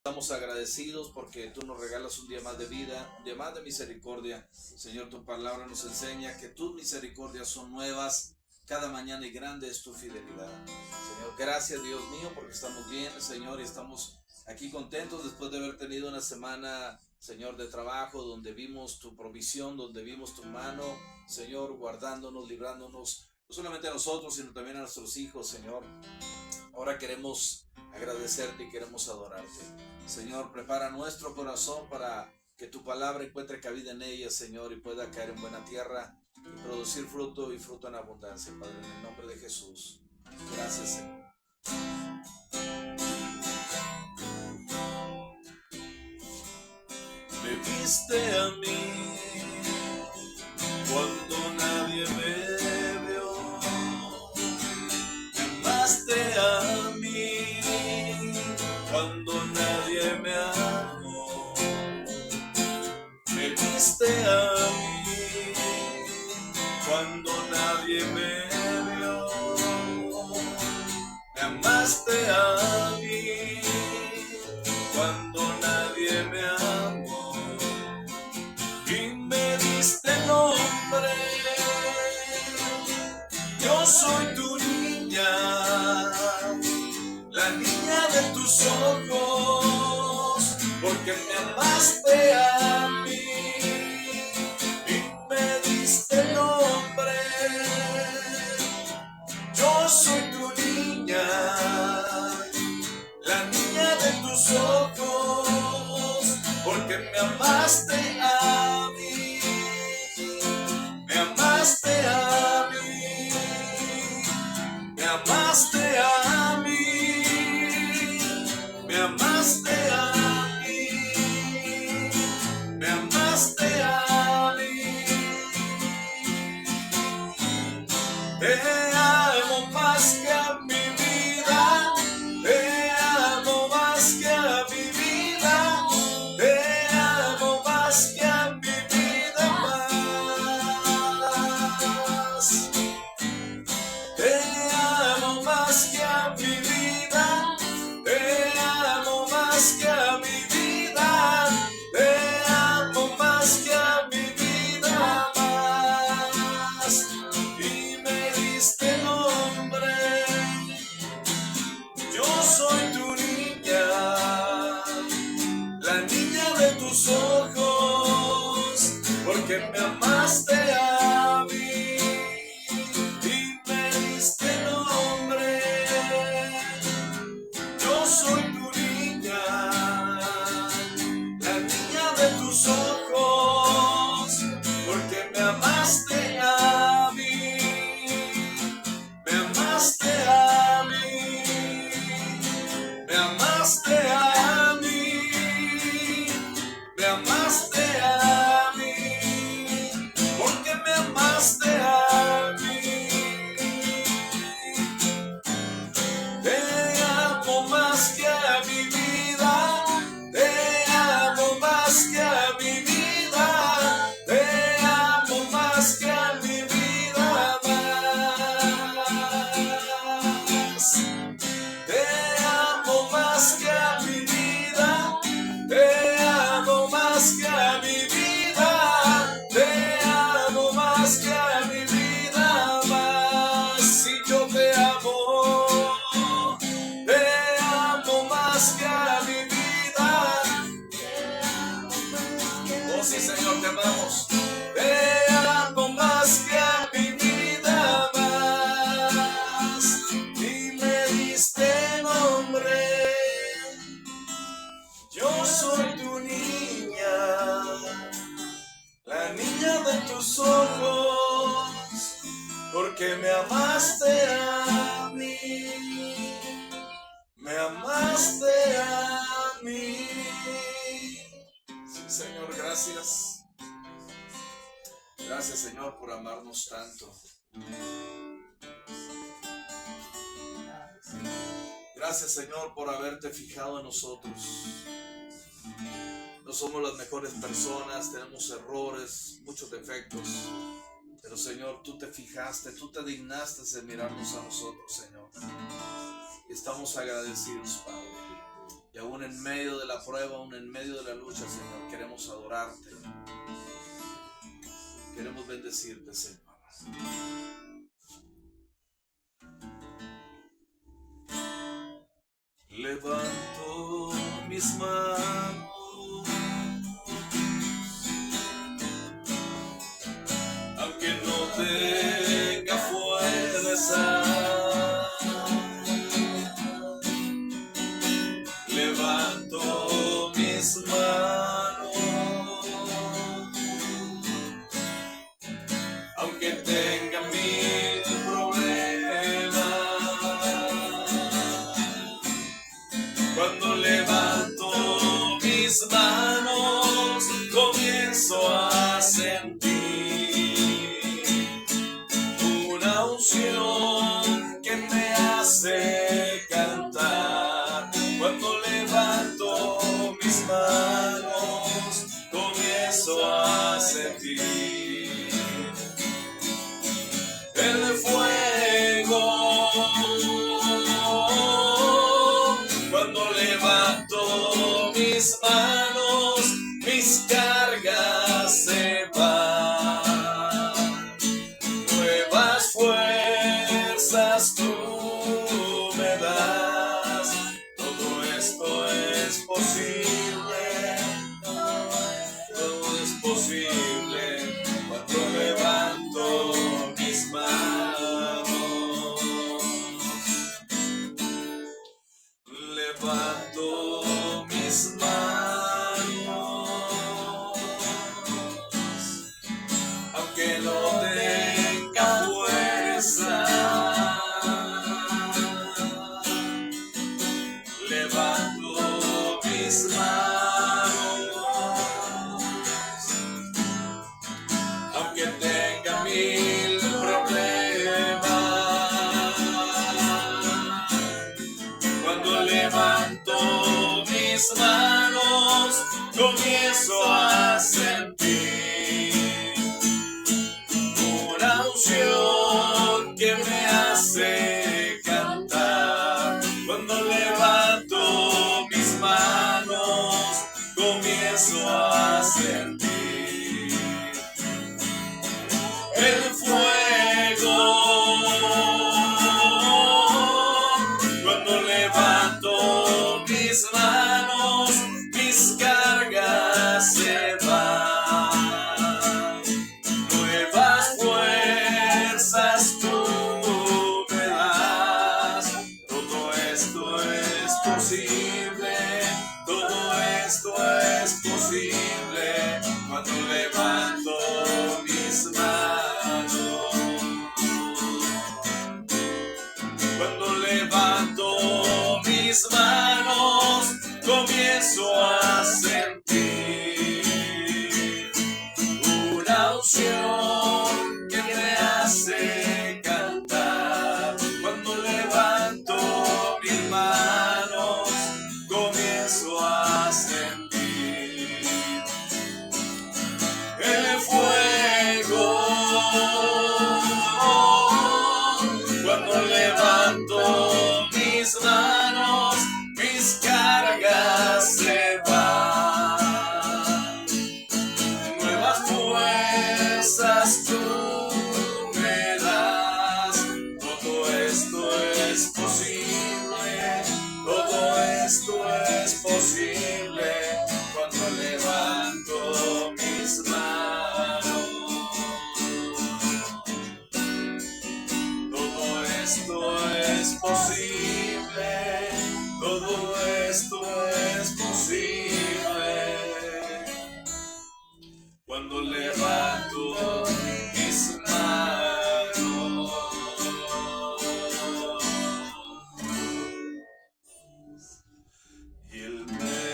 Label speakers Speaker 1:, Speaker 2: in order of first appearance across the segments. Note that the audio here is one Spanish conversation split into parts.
Speaker 1: Estamos agradecidos porque tú nos regalas un día más de vida, un día más de misericordia. Señor, tu palabra nos enseña que tus misericordias son nuevas cada mañana y grande es tu fidelidad. Señor, gracias Dios mío porque estamos bien, Señor, y estamos aquí contentos después de haber tenido una semana, Señor, de trabajo donde vimos tu provisión, donde vimos tu mano, Señor, guardándonos, librándonos, no solamente a nosotros, sino también a nuestros hijos, Señor. Ahora queremos agradecerte y queremos adorarte. Señor, prepara nuestro corazón para que tu palabra encuentre cabida en ella, Señor, y pueda caer en buena tierra y producir fruto y fruto en abundancia, Padre, en el nombre de Jesús. Gracias, Señor. Me viste a mí cuando nadie me vio. Me amaste a mí cuando nadie me amó. Me viste a mí cuando nadie me vio. Me amaste a mí cuando nadie me amó. Y me diste nombre. Yo soy tu niña, la niña de tus ojos, porque me amaste a mí y me diste nombre. Yo soy tu niña, la niña de tus ojos, porque me amaste a mí, me amaste a mí, me amaste a mí, me amaste a mí, me amaste a mí. Te amo más que a mi vida, te amo más que a mi vida, te amo más que a mi vida más. Te amo más que a mi vida, te amo más que a mi vida, te amo más que a mi vida más. Y me diste nombre. Yo soy tu niña, la niña de tus ojos, porque me amaste a mí y me diste nombre. Yo soy tu niña, la niña de tus ojos, porque me amaste a mí, me amaste a mí, me amaste a mí, me amaste a mí, porque me amaste a mí. Te amo más que a mi vida, te amo más que a mi vida, te amo más que a mi vida más. Te amo más que a mi vida, te amo más que a mi vida, te amo más que a mi vida más. Y yo te amo más que a mi vida. Oh sí, Señor, te amamos. Te amo más que a mi vida más. Y me diste nombre. Yo soy tu niña, la niña de tus ojos, porque me amaste a mí, me amaste a mí. Sí, Señor, gracias. Gracias, Señor, por amarnos tanto. Gracias, Señor, por haberte fijado en nosotros. No somos las mejores personas, tenemos errores, muchos defectos. Pero, Señor, tú te fijaste, tú te dignaste de mirarnos a nosotros, Señor. Y estamos agradecidos, Padre. Y aún en medio de la prueba, aún en medio de la lucha, Señor, queremos adorarte. Queremos bendecirte, Señor. Levanto mis manos, aunque no tenga fuerza. Levanto mis manos, aunque tenga mil problemas. Cuando levanto mis manos, comienzo a sentir una unción que me hace cantar. Cuando levanto mis manos, comienzo a sentir el fuego. Cuando levanto mis manos, mis cargas se van. Nuevas fuerzas tú me das. Todo esto es posible. Todo es posible cuando levanto mis manos. Levanto mis manos, aunque no tenga fuerza. Levanto mis manos, aunque tenga mil problemas. Cuando levanto mis manos, comienzo a sentir una unción que me hace cantar. Cuando levanto mis manos, comienzo a sentir el fuego. Cuando levanto mis manos, mis cargas se van. Nuevas fuerzas tú me das. Todo esto es posible. Todo esto es posible cuando levanto mis manos. Cuando levanto mis manos, comienzo a sentir una unción que me hace cantar. Cuando levanto mis manos, comienzo a sentir el fuego. Cuando levanto mis manos, mis cargas se van. Nuevas fuerzas tú me das. Todo esto es posible. Todo esto es posible cuando levanto mis manos. Todo esto es posible. Todo esto es posible cuando levanto mis manos. Y Él me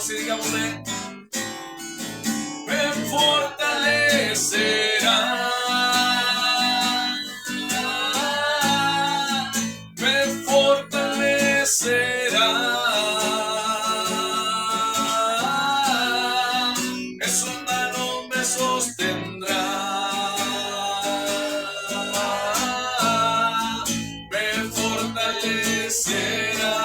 Speaker 1: Y digámosle, me fortalecerá, me fortalecerá, en su mano me sostendrá, me fortalecerá.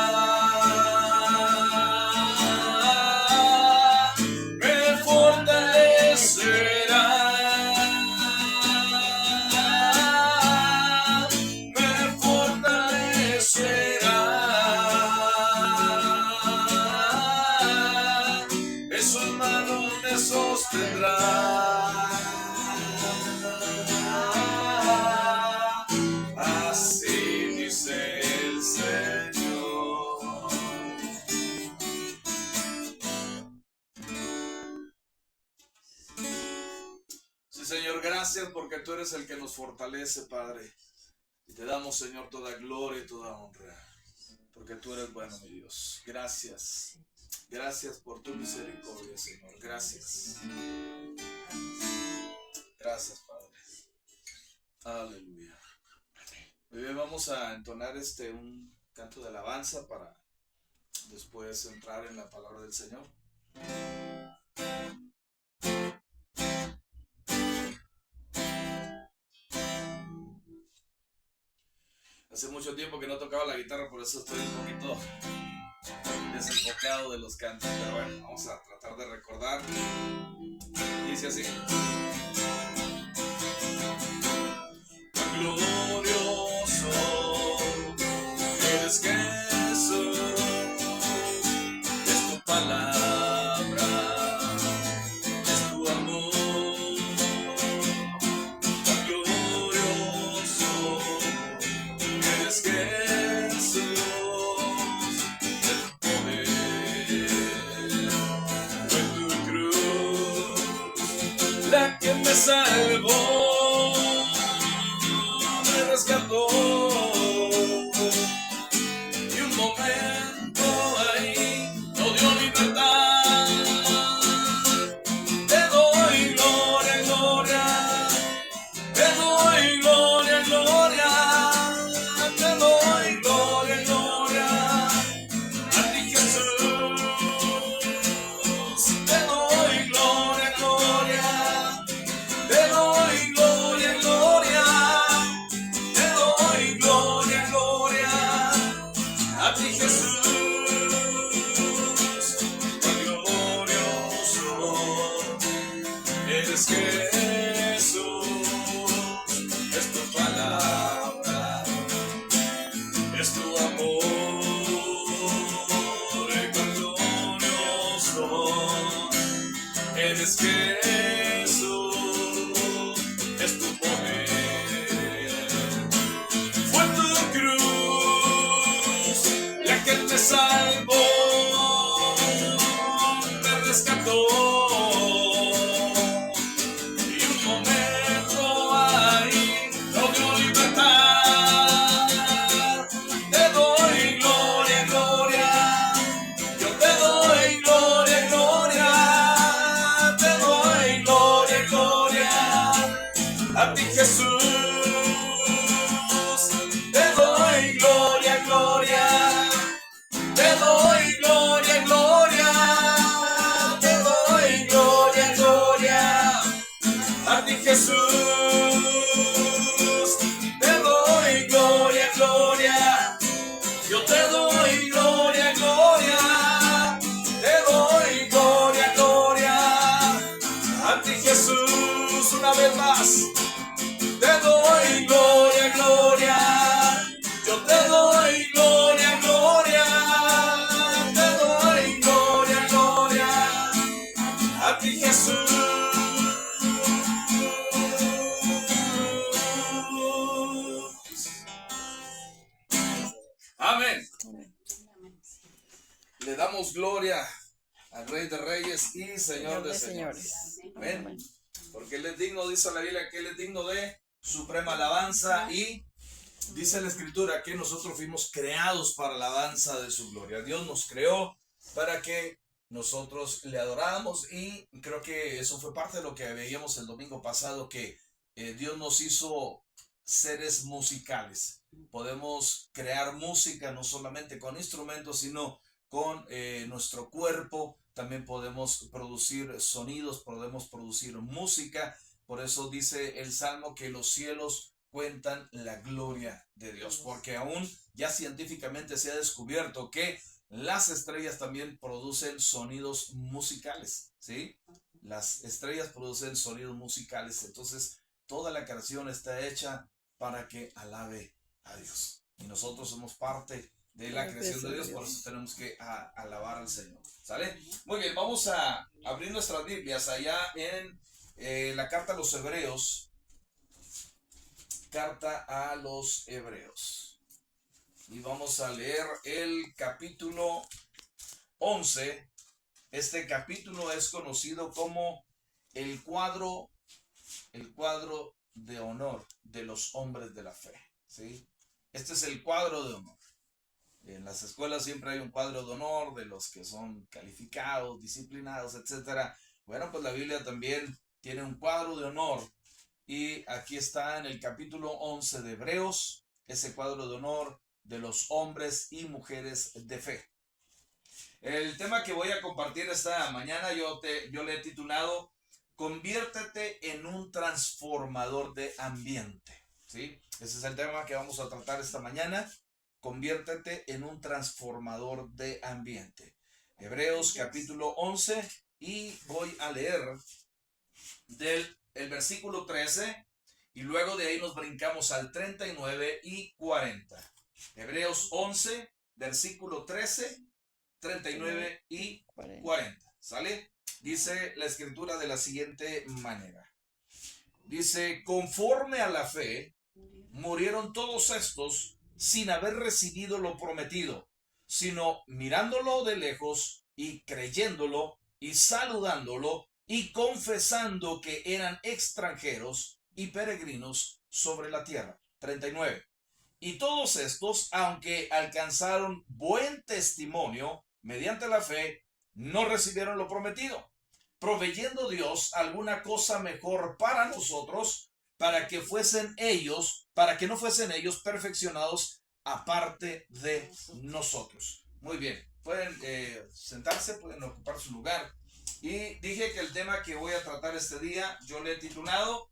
Speaker 1: Así dice el Señor. Sí, Señor, gracias porque tú eres el que nos fortalece, Padre. Y te damos, Señor, toda gloria y toda honra, porque tú eres bueno, mi Dios. Gracias. Gracias por tu misericordia, Señor. Gracias. Gracias, Padre. Aleluya. Muy bien, vamos a entonar un canto de alabanza para después entrar en la palabra del Señor. Hace mucho tiempo que no tocaba la guitarra, por eso estoy un poquito desenfocado de los cantos, pero bueno, vamos a tratar de recordar. Dice así: glorioso eres, Jesús, es tu palabra, es tu amor. Glorioso eres, Jesús, la que me salvó, me rescató, y un momento ahí no dio libertad. Te doy gloria, gloria, te doy gloria, gloria. Le damos gloria al Rey de Reyes y Señor de Señores. Amén. Porque Él es digno, dice la Biblia, que Él es digno de suprema alabanza, y dice la Escritura que nosotros fuimos creados para la alabanza de su gloria. Dios nos creó para que nosotros le adoramos, y creo que eso fue parte de lo que veíamos el domingo pasado, que Dios nos hizo seres musicales. Podemos crear música no solamente con instrumentos, sino con nuestro cuerpo. También podemos producir sonidos, podemos producir música. Por eso dice el Salmo que los cielos cuentan la gloria de Dios, porque aún ya científicamente se ha descubierto que las estrellas también producen sonidos musicales, ¿sí? Las estrellas producen sonidos musicales. Entonces, toda la creación está hecha para que alabe a Dios. Y nosotros somos parte de la creación de Dios, por eso tenemos que alabar al Señor. ¿Sale? Muy bien, vamos a abrir nuestras Biblias allá en la carta a los Hebreos. Carta a los Hebreos. Y vamos a leer el capítulo 11. Este capítulo es conocido como el cuadro de honor de los hombres de la fe, ¿sí? Este es el cuadro de honor. En las escuelas siempre hay un cuadro de honor de los que son calificados, disciplinados, etc. Bueno, pues la Biblia también tiene un cuadro de honor, y aquí está en el capítulo 11 de Hebreos, ese cuadro de honor de los hombres y mujeres de fe. El tema que voy a compartir esta mañana yo le he titulado Conviértete en un transformador de ambiente, ¿sí? Ese es el tema que vamos a tratar esta mañana. Conviértete en un transformador de ambiente. Hebreos capítulo 11, y voy a leer el versículo 13, y luego de ahí nos brincamos al 39 y 40. Hebreos 11, versículo 13, 39 y 40. ¿Sale? Dice la Escritura de la siguiente manera. Dice, conforme a la fe, murieron todos estos sin haber recibido lo prometido, sino mirándolo de lejos y creyéndolo y saludándolo y confesando que eran extranjeros y peregrinos sobre la tierra. 39. Y todos estos, aunque alcanzaron buen testimonio mediante la fe, no recibieron lo prometido, proveyendo Dios alguna cosa mejor para nosotros, para que no fuesen ellos perfeccionados aparte de nosotros. Muy bien, pueden sentarse, pueden ocupar su lugar. Y dije que el tema que voy a tratar este día, yo le he titulado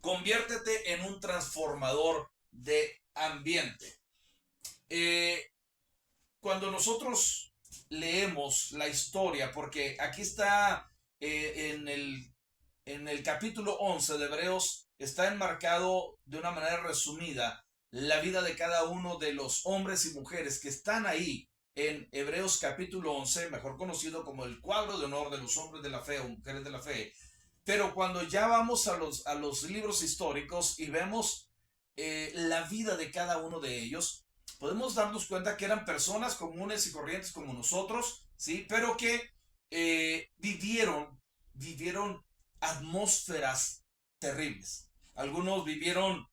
Speaker 1: Conviértete en un transformador de ambiente. Cuando nosotros leemos la historia, porque aquí está en el capítulo 11 de Hebreos, está enmarcado de una manera resumida la vida de cada uno de los hombres y mujeres que están ahí en Hebreos capítulo 11, mejor conocido como el cuadro de honor de los hombres de la fe o mujeres de la fe. Pero cuando ya vamos a los libros históricos y vemos la vida de cada uno de ellos, podemos darnos cuenta que eran personas comunes y corrientes como nosotros, ¿sí? Pero que vivieron atmósferas terribles. Algunos vivieron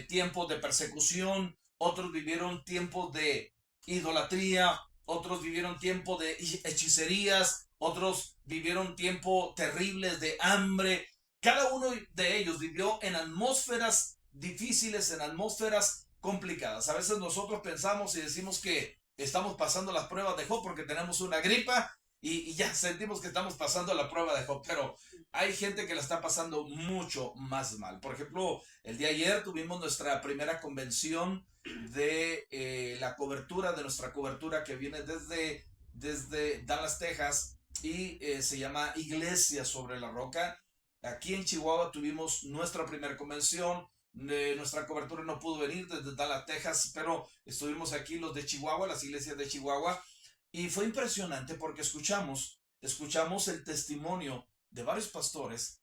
Speaker 1: tiempos de persecución, otros vivieron tiempos de idolatría, otros vivieron tiempos de hechicerías, otros vivieron tiempos terribles de hambre. Cada uno de ellos vivió en atmósferas difíciles, en atmósferas complicadas. A veces nosotros pensamos y decimos que estamos pasando las pruebas de Job porque tenemos una gripa y ya sentimos que estamos pasando la prueba de Job, pero hay gente que la está pasando mucho más mal. Por ejemplo, el día de ayer tuvimos nuestra primera convención de la cobertura, de nuestra cobertura que viene desde Dallas, Texas, y se llama Iglesia sobre la Roca. Aquí en Chihuahua tuvimos nuestra primera convención. Nuestra cobertura no pudo venir desde Dallas, Texas, pero estuvimos aquí los de Chihuahua, las iglesias de Chihuahua, y fue impresionante porque escuchamos el testimonio de varios pastores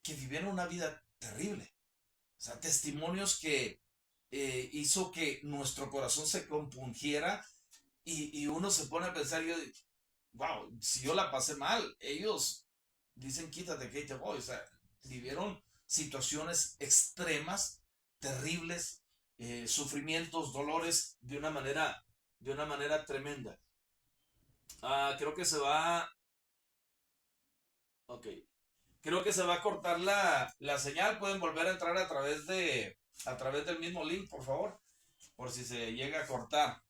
Speaker 1: que vivieron una vida terrible. O sea, testimonios que hizo que nuestro corazón se compungiera Y uno se pone a pensar, yo, wow, si yo la pasé mal, ellos dicen quítate que ahí te voy. O sea, vivieron situaciones extremas, terribles, sufrimientos, dolores de una manera tremenda. Creo que se va, ok, creo que se va a cortar la señal. Pueden volver a entrar a través del mismo link, por favor, por si se llega a cortar.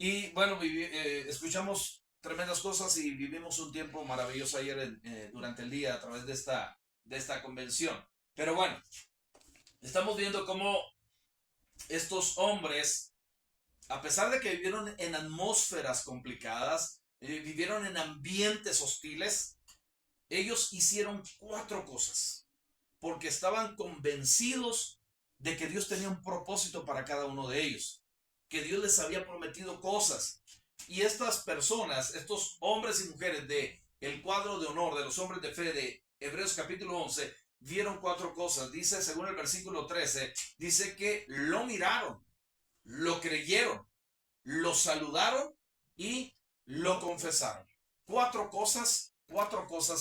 Speaker 1: Y bueno, escuchamos tremendas cosas y vivimos un tiempo maravilloso ayer durante el día a través de esta convención. Pero bueno, estamos viendo cómo estos hombres, a pesar de que vivieron en atmósferas complicadas, vivieron en ambientes hostiles, ellos hicieron 4 cosas, porque estaban convencidos de que Dios tenía un propósito para cada uno de ellos, que Dios les había prometido cosas. Y estas personas, estos hombres y mujeres de el cuadro de honor de los hombres de fe de Hebreos capítulo 11, vieron 4 cosas. Dice, según el versículo 13, dice que lo miraron, lo creyeron, lo saludaron y lo confesaron. 4 cosas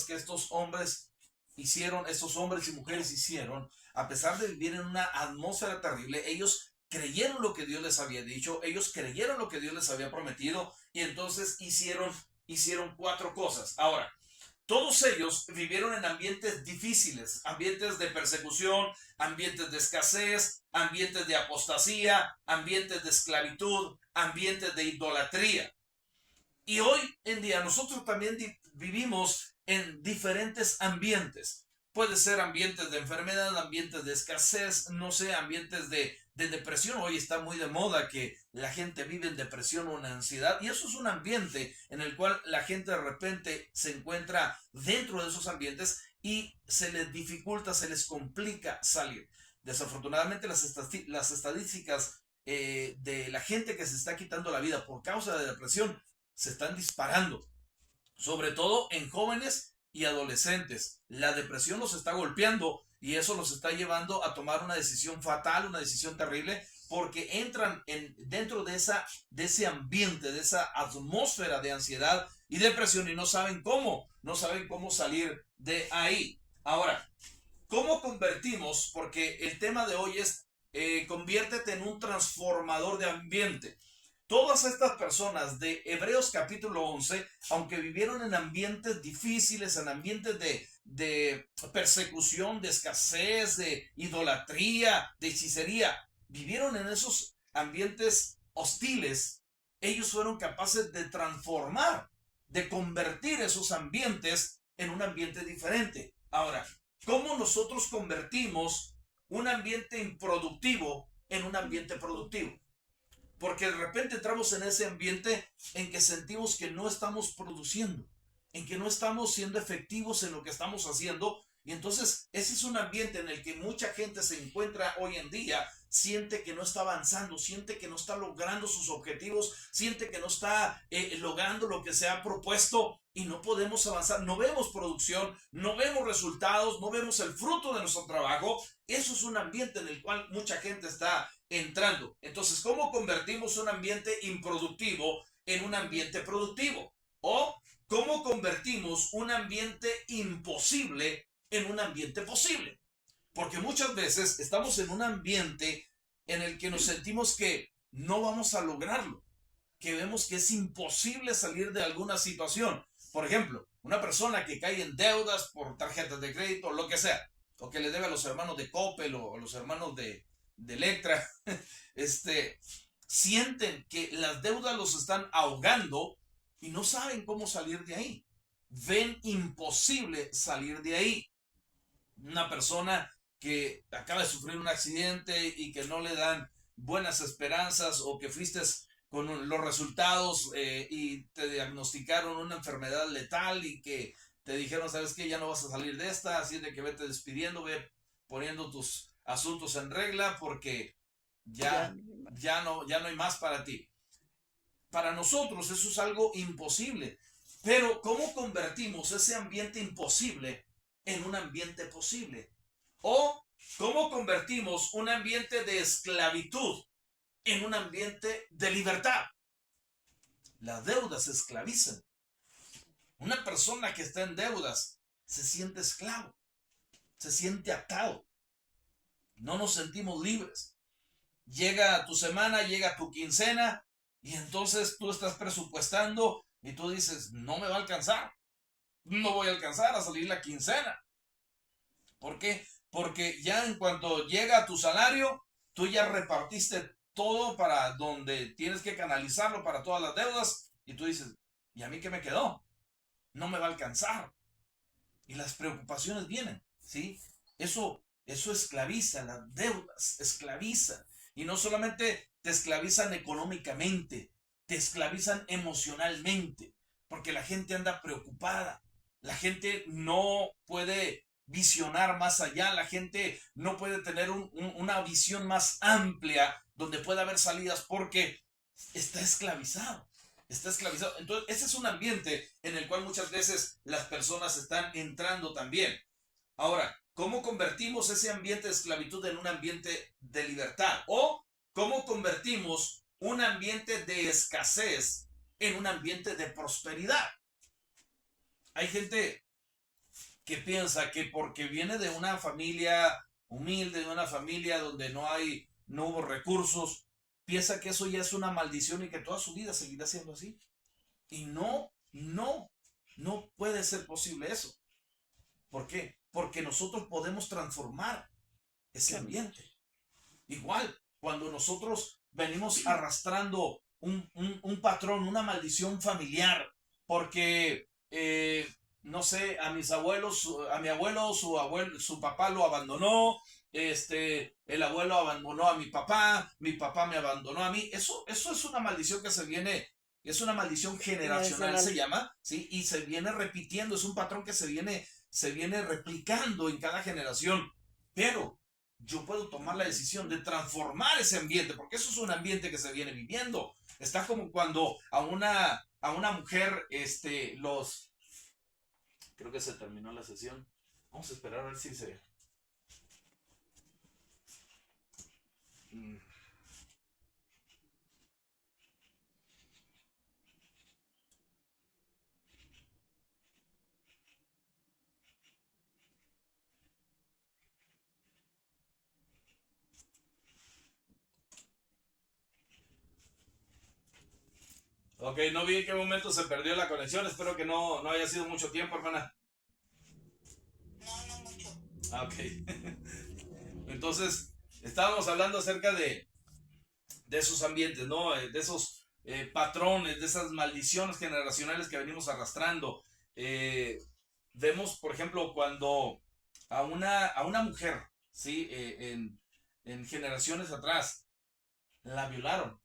Speaker 1: que estos hombres hicieron, estos hombres y mujeres hicieron, a pesar de vivir en una atmósfera terrible. Ellos creyeron lo que Dios les había dicho, ellos creyeron lo que Dios les había prometido, y entonces hicieron 4 cosas. Ahora, todos ellos vivieron en ambientes difíciles, ambientes de persecución, ambientes de escasez, ambientes de apostasía, ambientes de esclavitud, ambientes de idolatría. Y hoy en día nosotros también vivimos en diferentes ambientes. Puede ser ambientes de enfermedad, ambientes de escasez, no sé, ambientes de depresión. Hoy está muy de moda que la gente vive en depresión o en ansiedad, y eso es un ambiente en el cual la gente de repente se encuentra dentro de esos ambientes y se les dificulta, se les complica salir. Desafortunadamente las estadísticas de la gente que se está quitando la vida por causa de depresión se están disparando, sobre todo en jóvenes y adolescentes. La depresión los está golpeando y eso los está llevando a tomar una decisión fatal, una decisión terrible, porque entran dentro de ese ambiente, de esa atmósfera de ansiedad y depresión, y no saben cómo salir de ahí. Ahora, ¿cómo convertimos? Porque el tema de hoy es conviértete en un transformador de ambiente. Todas estas personas de Hebreos capítulo 11, aunque vivieron en ambientes difíciles, en ambientes de persecución, de escasez, de idolatría, de hechicería, vivieron en esos ambientes hostiles, ellos fueron capaces de transformar, de convertir esos ambientes en un ambiente diferente. Ahora, ¿cómo nosotros convertimos un ambiente improductivo en un ambiente productivo? Porque de repente entramos en ese ambiente en que sentimos que no estamos produciendo, en que no estamos siendo efectivos en lo que estamos haciendo. Y entonces ese es un ambiente en el que mucha gente se encuentra hoy en día, siente que no está avanzando, siente que no está logrando sus objetivos, siente que no está logrando lo que se ha propuesto, y no podemos avanzar, no vemos producción, no vemos resultados, no vemos el fruto de nuestro trabajo. Eso es un ambiente en el cual mucha gente está entrando. Entonces, ¿cómo convertimos un ambiente improductivo en un ambiente productivo? O ¿cómo convertimos un ambiente imposible en un ambiente posible? Porque muchas veces estamos en un ambiente en el que nos sentimos que no vamos a lograrlo, que vemos que es imposible salir de alguna situación. Por ejemplo, una persona que cae en deudas por tarjetas de crédito, lo que sea, o que le debe a los hermanos de Coppel o a los hermanos de Electra, sienten que las deudas los están ahogando y no saben cómo salir de ahí. Ven imposible salir de ahí. Una persona que acaba de sufrir un accidente y que no le dan buenas esperanzas, o que fuiste con los resultados y te diagnosticaron una enfermedad letal y que te dijeron, ¿sabes qué? Ya no vas a salir de esta, así de que vete despidiendo, ve poniendo tus asuntos en regla, porque ya no hay más para ti. Para nosotros eso es algo imposible. Pero ¿cómo convertimos ese ambiente imposible en un ambiente posible? ¿O cómo convertimos un ambiente de esclavitud en un ambiente de libertad? Las deudas esclavizan. Una persona que está en deudas se siente esclavo, se siente atado. No nos sentimos libres. Llega tu semana, llega tu quincena y entonces tú estás presupuestando y tú dices, no me va a alcanzar. No voy a alcanzar a salir la quincena. ¿Por qué? Porque ya en cuanto llega tu salario, tú ya repartiste todo para donde tienes que canalizarlo para todas las deudas y tú dices, ¿y a mí qué me quedó? No me va a alcanzar. Y las preocupaciones vienen, ¿sí? Eso esclaviza, las deudas esclavizan. Y no solamente te esclavizan económicamente, te esclavizan emocionalmente, porque la gente anda preocupada, la gente no puede visionar más allá, la gente no puede tener una visión más amplia donde pueda haber salidas porque está esclavizado. Está esclavizado. Entonces, ese es un ambiente en el cual muchas veces las personas están entrando también. Ahora, ¿cómo convertimos ese ambiente de esclavitud en un ambiente de libertad? ¿O cómo convertimos un ambiente de escasez en un ambiente de prosperidad? Hay gente que piensa que porque viene de una familia humilde, de una familia donde no hubo recursos, piensa que eso ya es una maldición y que toda su vida seguirá siendo así. Y no puede ser posible eso. ¿Por qué? Porque nosotros podemos transformar ese ambiente. Igual, cuando nosotros venimos arrastrando un patrón, una maldición familiar, porque, no sé, a mis abuelos, a mi abuelo, su papá lo abandonó, el abuelo abandonó a mi papá me abandonó a mí. Eso es una maldición que se viene, es una maldición generacional, se llama, ¿sí? Y se viene repitiendo, es un patrón que se viene replicando en cada generación. Pero yo puedo tomar la decisión de transformar ese ambiente, porque eso es un ambiente que se viene viviendo. Está como cuando a una mujer, creo que se terminó la sesión. Vamos a esperar a ver si se... Ok, no vi en qué momento se perdió la conexión. Espero que no haya sido mucho tiempo, hermana.
Speaker 2: No mucho.
Speaker 1: Ok. Entonces, estábamos hablando acerca de esos ambientes, ¿no? De esos patrones, de esas maldiciones generacionales que venimos arrastrando. Vemos, por ejemplo, cuando a una mujer, ¿sí? En generaciones atrás, la violaron.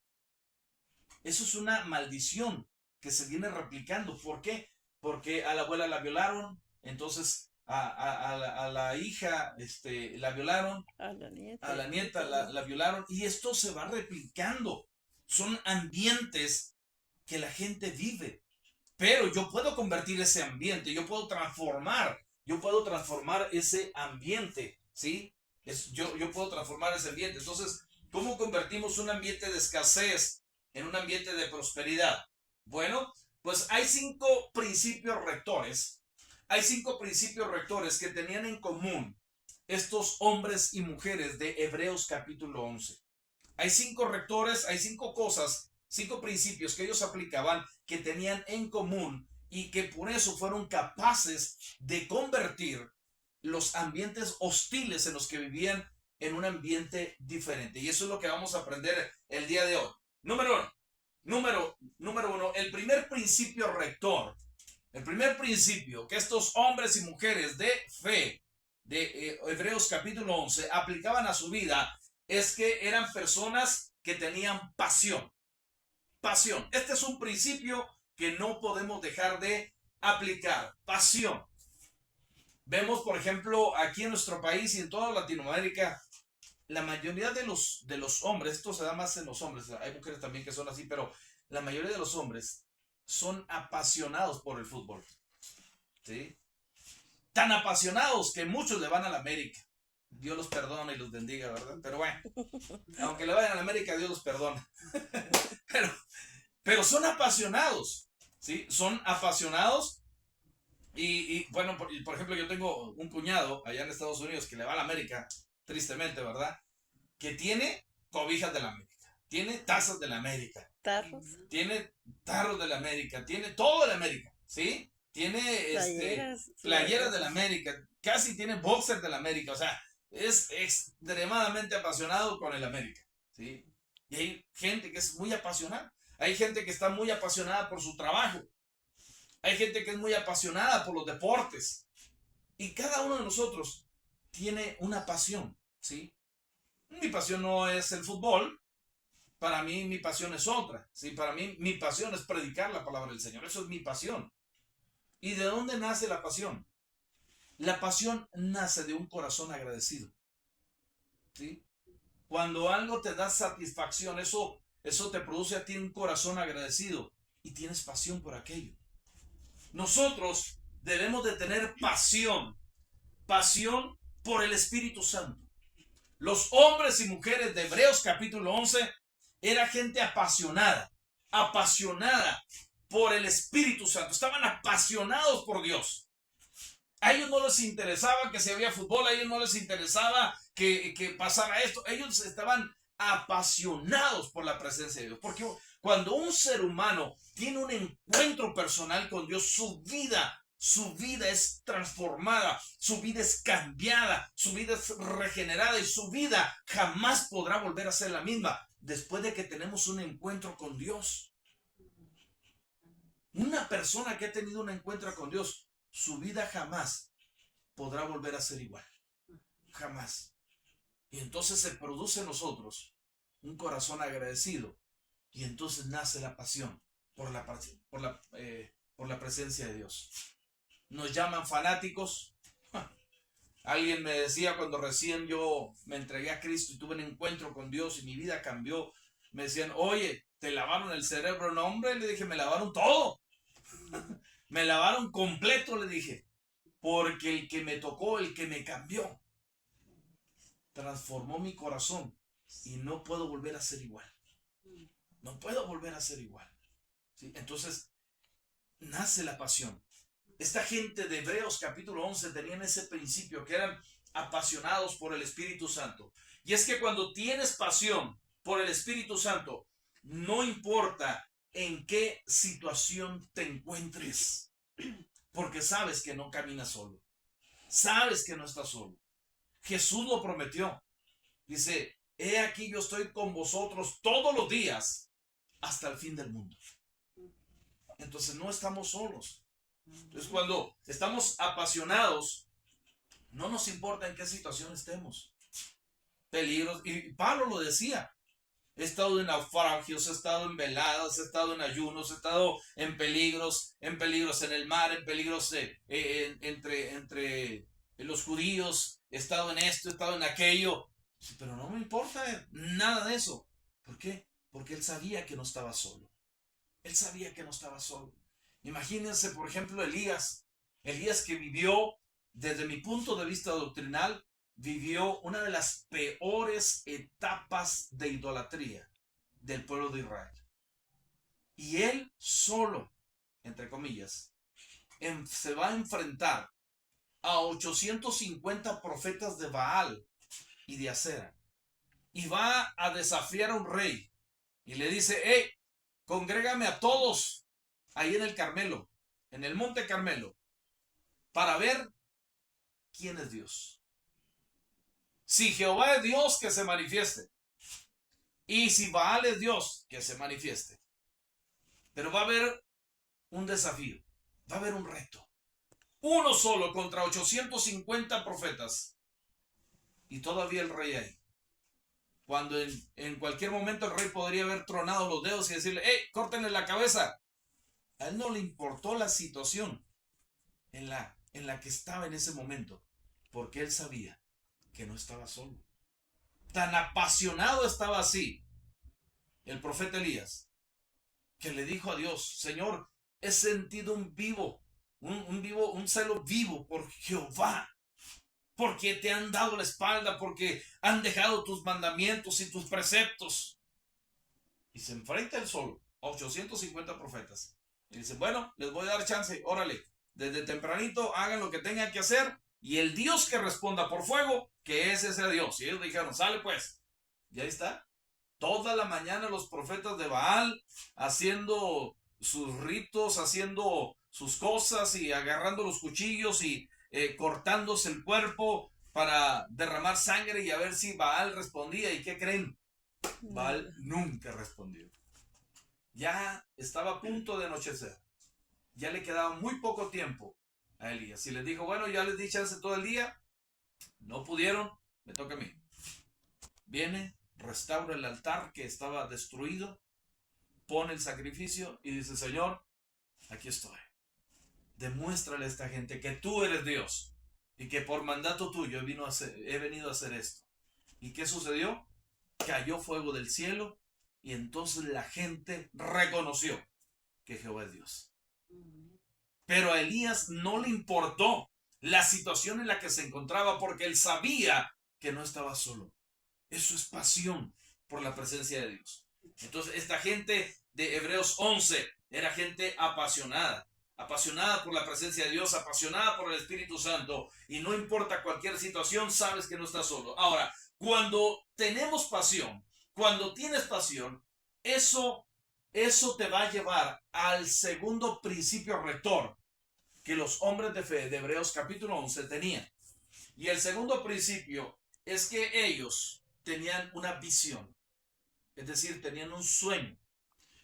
Speaker 1: Eso es una maldición que se viene replicando. ¿Por qué? Porque a la abuela la violaron, entonces a la hija la violaron, a la nieta la violaron, y esto se va replicando. Son ambientes que la gente vive, pero yo puedo convertir ese ambiente, yo puedo transformar ese ambiente, ¿sí? Yo puedo transformar ese ambiente. Entonces, ¿cómo convertimos un ambiente de escasez en un ambiente de prosperidad? Bueno, pues hay 5 principios rectores. Hay 5 principios rectores que tenían en común estos hombres y mujeres de Hebreos capítulo 11. Hay 5 rectores, hay 5 cosas, 5 principios que ellos aplicaban que tenían en común y que por eso fueron capaces de convertir los ambientes hostiles en los que vivían en un ambiente diferente. Y eso es lo que vamos a aprender el día de hoy. Número uno, el primer principio rector, el primer principio que estos hombres y mujeres de fe de Hebreos capítulo 11 aplicaban a su vida es que eran personas que tenían pasión. Pasión. Este es un principio que no podemos dejar de aplicar. Pasión. Vemos, por ejemplo, aquí en nuestro país y en toda Latinoamérica, la mayoría de los hombres, esto se da más en los hombres, hay mujeres también que son así, pero la mayoría de los hombres son apasionados por el fútbol. ¿Sí? Tan apasionados que muchos le van a la América. Dios los perdona y los bendiga, ¿verdad? Pero bueno, aunque le vayan a la América, Dios los perdona. pero son apasionados, ¿sí? Son apasionados bueno, por ejemplo, yo tengo un cuñado allá en Estados Unidos que le va a la América, tristemente, ¿verdad? Que tiene cobijas de la América, tiene tazas de la América,
Speaker 2: Tarros.
Speaker 1: tiene tarros de la América, tiene todo de la América, ¿sí? Tiene playeras de la América, casi tiene boxers de la América, o sea, es extremadamente apasionado con el América, ¿sí? Y hay gente que es muy apasionada, hay gente que está muy apasionada por su trabajo, hay gente que es muy apasionada por los deportes, y cada uno de nosotros tiene una pasión, ¿sí? Mi pasión no es el fútbol, para mí mi pasión es otra, ¿sí? Para mí mi pasión es predicar la palabra del Señor, eso es mi pasión. ¿Y de dónde nace la pasión? La pasión nace de un corazón agradecido, ¿sí? Cuando algo te da satisfacción, eso te produce a ti un corazón agradecido y tienes pasión por aquello. Nosotros debemos de tener pasión por el Espíritu Santo. Los hombres y mujeres de Hebreos capítulo 11 era gente apasionada por el Espíritu Santo. Estaban apasionados por Dios. A ellos no les interesaba que si había fútbol, a ellos no les interesaba que pasara esto. Ellos estaban apasionados por la presencia de Dios. Porque cuando un ser humano tiene un encuentro personal con Dios, su vida es transformada, su vida es cambiada, su vida es regenerada y su vida jamás podrá volver a ser la misma después de que tenemos un encuentro con Dios. Una persona que ha tenido un encuentro con Dios, su vida jamás podrá volver a ser igual. Jamás. Y entonces se produce en nosotros un corazón agradecido y entonces nace la pasión por la presencia de Dios. Nos llaman fanáticos. Alguien me decía cuando recién yo me entregué a Cristo y tuve un encuentro con Dios y mi vida cambió, me decían, oye, ¿te lavaron el cerebro? No, hombre, le dije, me lavaron todo. Me lavaron completo, le dije, porque el que me tocó, el que me cambió, transformó mi corazón y no puedo volver a ser igual. No puedo volver a ser igual. ¿Sí? Entonces, nace la pasión. Esta gente de Hebreos capítulo 11 tenían ese principio, que eran apasionados por el Espíritu Santo. Y es que cuando tienes pasión por el Espíritu Santo, no importa en qué situación te encuentres, porque sabes que no caminas solo, sabes que no estás solo. Jesús lo prometió. Dice, he aquí yo estoy con vosotros todos los días hasta el fin del mundo. Entonces no estamos solos. Entonces cuando estamos apasionados, no nos importa en qué situación estemos. Peligros, y Pablo lo decía, he estado en naufragios, he estado en veladas, he estado en ayunos, he estado en peligros en el mar, en peligros entre los judíos, he estado en esto, he estado en aquello, pero no me importa nada de eso. ¿Por qué? Porque él sabía que no estaba solo. Él sabía que no estaba solo. Imagínense, por ejemplo, Elías que vivió, desde mi punto de vista doctrinal, vivió una de las peores etapas de idolatría del pueblo de Israel. Y él solo, entre comillas, se va a enfrentar a 850 profetas de Baal y de Acera. Y va a desafiar a un rey. Y le dice, hey, congrégame a todos ahí en el Carmelo, en el monte Carmelo, para ver quién es Dios. Si Jehová es Dios, que se manifieste. Y si Baal es Dios, que se manifieste. Pero va a haber un desafío, va a haber un reto. Uno solo contra 850 profetas. Y todavía el rey ahí. Cuando en cualquier momento el rey podría haber tronado los dedos y decirle, hey, córtenle la cabeza. A él no le importó la situación en la que estaba en ese momento, porque él sabía que no estaba solo. Tan apasionado estaba así el profeta Elías, que le dijo a Dios, Señor, he sentido un celo vivo por Jehová, porque te han dado la espalda, porque han dejado tus mandamientos y tus preceptos. Y se enfrenta él solo 850 profetas. Y dicen, bueno, les voy a dar chance, órale, desde tempranito hagan lo que tengan que hacer, y el Dios que responda por fuego, que es ese Dios. Y ellos dijeron, sale pues. Y ahí está. Toda la mañana los profetas de Baal haciendo sus ritos, haciendo sus cosas y agarrando los cuchillos y cortándose el cuerpo para derramar sangre y a ver si Baal respondía. ¿Y qué creen? Baal nunca respondió. Ya estaba a punto de anochecer. Ya le quedaba muy poco tiempo a Elías. Y les dijo, bueno, ya les di chance todo el día. No pudieron, me toca a mí. Viene, restaura el altar que estaba destruido, pone el sacrificio y dice, Señor, aquí estoy. Demuéstrale a esta gente que tú eres Dios y que por mandato tuyo he venido a hacer esto. ¿Y qué sucedió? Cayó fuego del cielo y entonces la gente reconoció que Jehová es Dios. Pero a Elías no le importó la situación en la que se encontraba porque él sabía que no estaba solo. Eso es pasión por la presencia de Dios. Entonces esta gente de Hebreos 11 era gente apasionada. Apasionada por la presencia de Dios, apasionada por el Espíritu Santo. Y no importa cualquier situación, sabes que no estás solo. Ahora, cuando tenemos pasión, cuando tienes pasión, eso te va a llevar al segundo principio rector que los hombres de fe de Hebreos capítulo 11 tenían. Y el segundo principio es que ellos tenían una visión, es decir, tenían un sueño.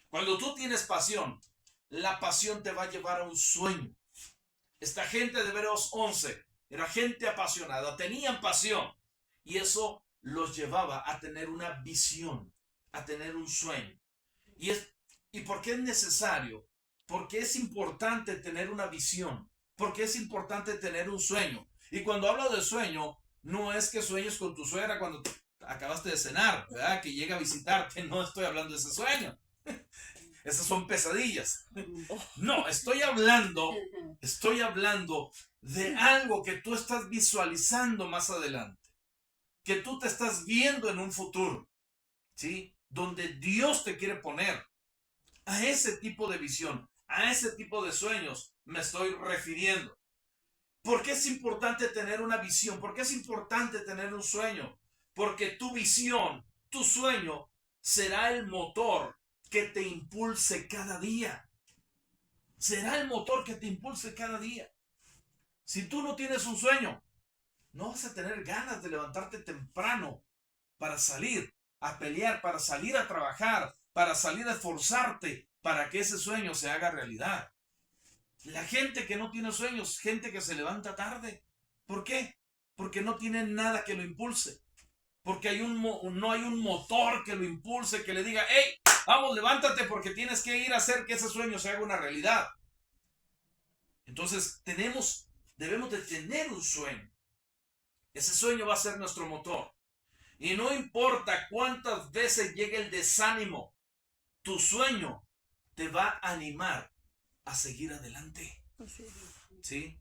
Speaker 1: Cuando tú tienes pasión, la pasión te va a llevar a un sueño. Esta gente de Hebreos 11 era gente apasionada, tenían pasión y eso los llevaba a tener una visión, a tener un sueño. ¿Y por qué es necesario? Porque es importante tener una visión, porque es importante tener un sueño. Y cuando hablo de sueño, no es que sueñes con tu suegra cuando acabaste de cenar, ¿verdad? Que llega a visitarte, no estoy hablando de ese sueño. Esas son pesadillas. No, estoy hablando de algo que tú estás visualizando más adelante, que tú te estás viendo en un futuro, ¿sí? Donde Dios te quiere poner. A ese tipo de visión, a ese tipo de sueños me estoy refiriendo. ¿Por qué es importante tener una visión? ¿Por qué es importante tener un sueño? Porque tu visión, tu sueño, será el motor que te impulse cada día. Será el motor que te impulse cada día. Si tú no tienes un sueño, no vas a tener ganas de levantarte temprano para salir a pelear, para salir a trabajar, para salir a esforzarte para que ese sueño se haga realidad. La gente que no tiene sueños, gente que se levanta tarde. ¿Por qué? Porque no tiene nada que lo impulse. Porque no hay un motor que lo impulse, que le diga, hey, vamos, levántate porque tienes que ir a hacer que ese sueño se haga una realidad. Entonces debemos de tener un sueño. Ese sueño va a ser nuestro motor. Y no importa cuántas veces llegue el desánimo, tu sueño te va a animar a seguir adelante. ¿Sí?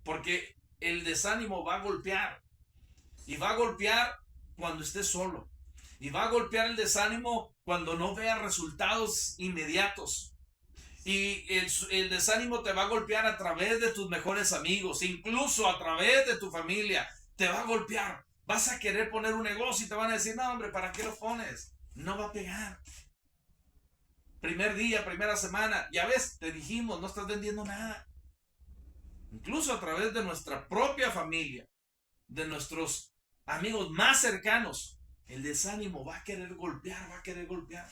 Speaker 1: Porque el desánimo va a golpear. Y va a golpear cuando estés solo. Y va a golpear el desánimo cuando no veas resultados inmediatos. Y el desánimo te va a golpear a través de tus mejores amigos, incluso a través de tu familia. Te va a golpear. Vas a querer poner un negocio y te van a decir, no hombre, ¿para qué lo pones? No va a pegar. Primer día, primera semana, ya ves, te dijimos, no estás vendiendo nada. Incluso a través de nuestra propia familia, de nuestros amigos más cercanos, el desánimo va a querer golpear.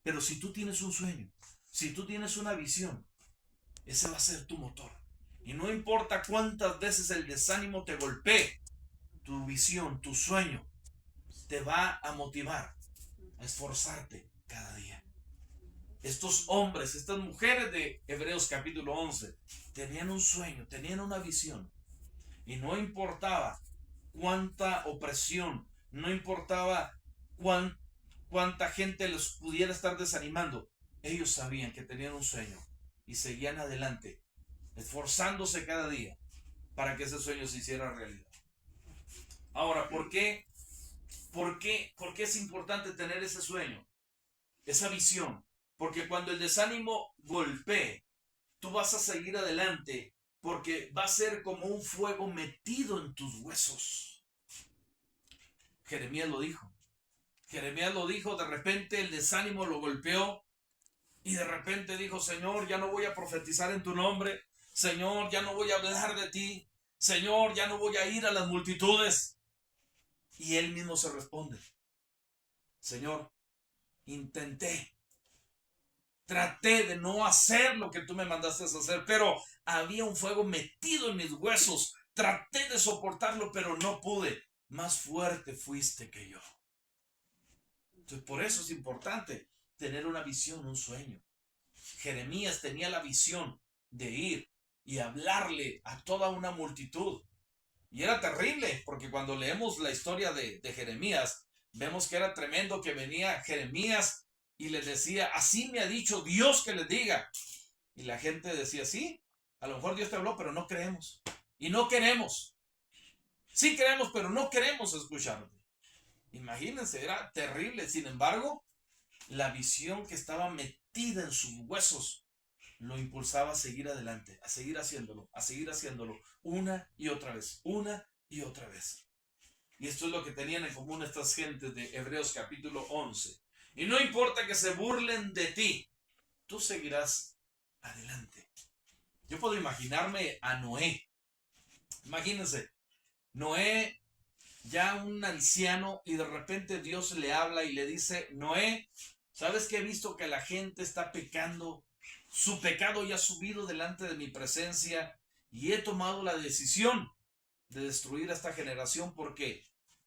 Speaker 1: Pero si tú tienes un sueño, si tú tienes una visión, ese va a ser tu motor. Y no importa cuántas veces el desánimo te golpee, tu visión, tu sueño, te va a motivar a esforzarte cada día. Estos hombres, estas mujeres de Hebreos capítulo 11, tenían un sueño, tenían una visión. Y no importaba cuánta opresión, no importaba cuánta gente los pudiera estar desanimando. Ellos sabían que tenían un sueño y seguían adelante, esforzándose cada día para que ese sueño se hiciera realidad. Ahora, ¿por qué es importante tener ese sueño, esa visión? Porque cuando el desánimo golpee, tú vas a seguir adelante, porque va a ser como un fuego metido en tus huesos. Jeremías lo dijo. Jeremías lo dijo, de repente el desánimo lo golpeó y de repente dijo, Señor, ya no voy a profetizar en tu nombre. Señor, ya no voy a hablar de ti. Señor, ya no voy a ir a las multitudes. Y él mismo se responde, Señor, traté de no hacer lo que tú me mandaste a hacer, pero había un fuego metido en mis huesos. Traté de soportarlo, pero no pude. Más fuerte fuiste que yo. Entonces, por eso es importante tener una visión, un sueño. Jeremías tenía la visión de ir y hablarle a toda una multitud. Y era terrible, porque cuando leemos la historia de Jeremías, vemos que era tremendo que venía Jeremías y les decía, así me ha dicho Dios que les diga. Y la gente decía, sí, a lo mejor Dios te habló, pero no creemos. Y no queremos. Sí creemos, pero no queremos escucharte. Imagínense, era terrible. Sin embargo, la visión que estaba metida en sus huesos lo impulsaba a seguir adelante, a seguir haciéndolo, una y otra vez, una y otra vez. Y esto es lo que tenían en común estas gentes de Hebreos capítulo 11. Y no importa que se burlen de ti, tú seguirás adelante. Yo puedo imaginarme a Noé. Imagínense, Noé, ya un anciano, y de repente Dios le habla y le dice, Noé, ¿sabes que he visto que la gente está pecando? Su pecado ya ha subido delante de mi presencia y he tomado la decisión de destruir a esta generación. ¿Por qué?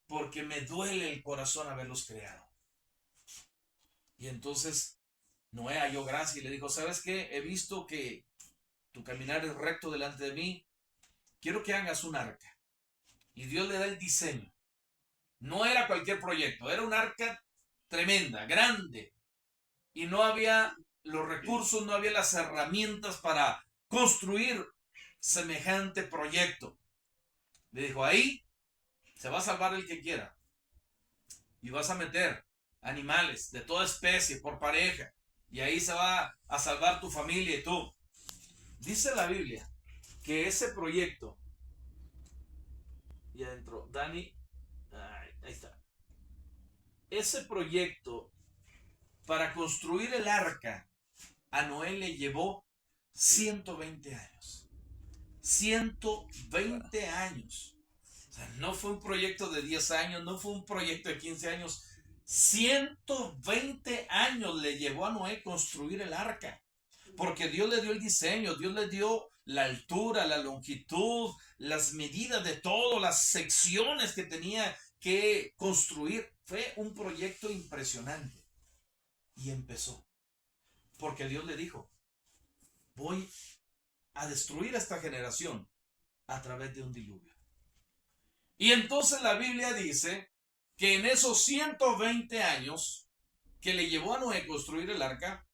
Speaker 1: Porque me duele el corazón haberlos creado. Y entonces Noé halló gracia y le dijo, ¿sabes qué? He visto que tu caminar es recto delante de mí. Quiero que hagas un arca. Y Dios le da el diseño. No era cualquier proyecto, era un arca tremenda, grande. Y no había los recursos, no había las herramientas para construir semejante proyecto. Le dijo, ahí se va a salvar el que quiera. Y vas a meter animales de toda especie por pareja. Y ahí se va a salvar tu familia y tú. Dice la Biblia que ese proyecto, y adentro, Dani, ahí está. Ese proyecto para construir el arca a Noé le llevó 120 años. 120 años. O sea, no fue un proyecto de 10 años, no fue un proyecto de 15 años. 120 años le llevó a Noé construir el arca. Porque Dios le dio el diseño, Dios le dio la altura, la longitud, las medidas de todo, las secciones que tenía que construir. Fue un proyecto impresionante. Y empezó. Porque Dios le dijo, voy a destruir a esta generación a través de un diluvio. Y entonces la Biblia dice que en esos 120 años que le llevó a Noé construir el arca,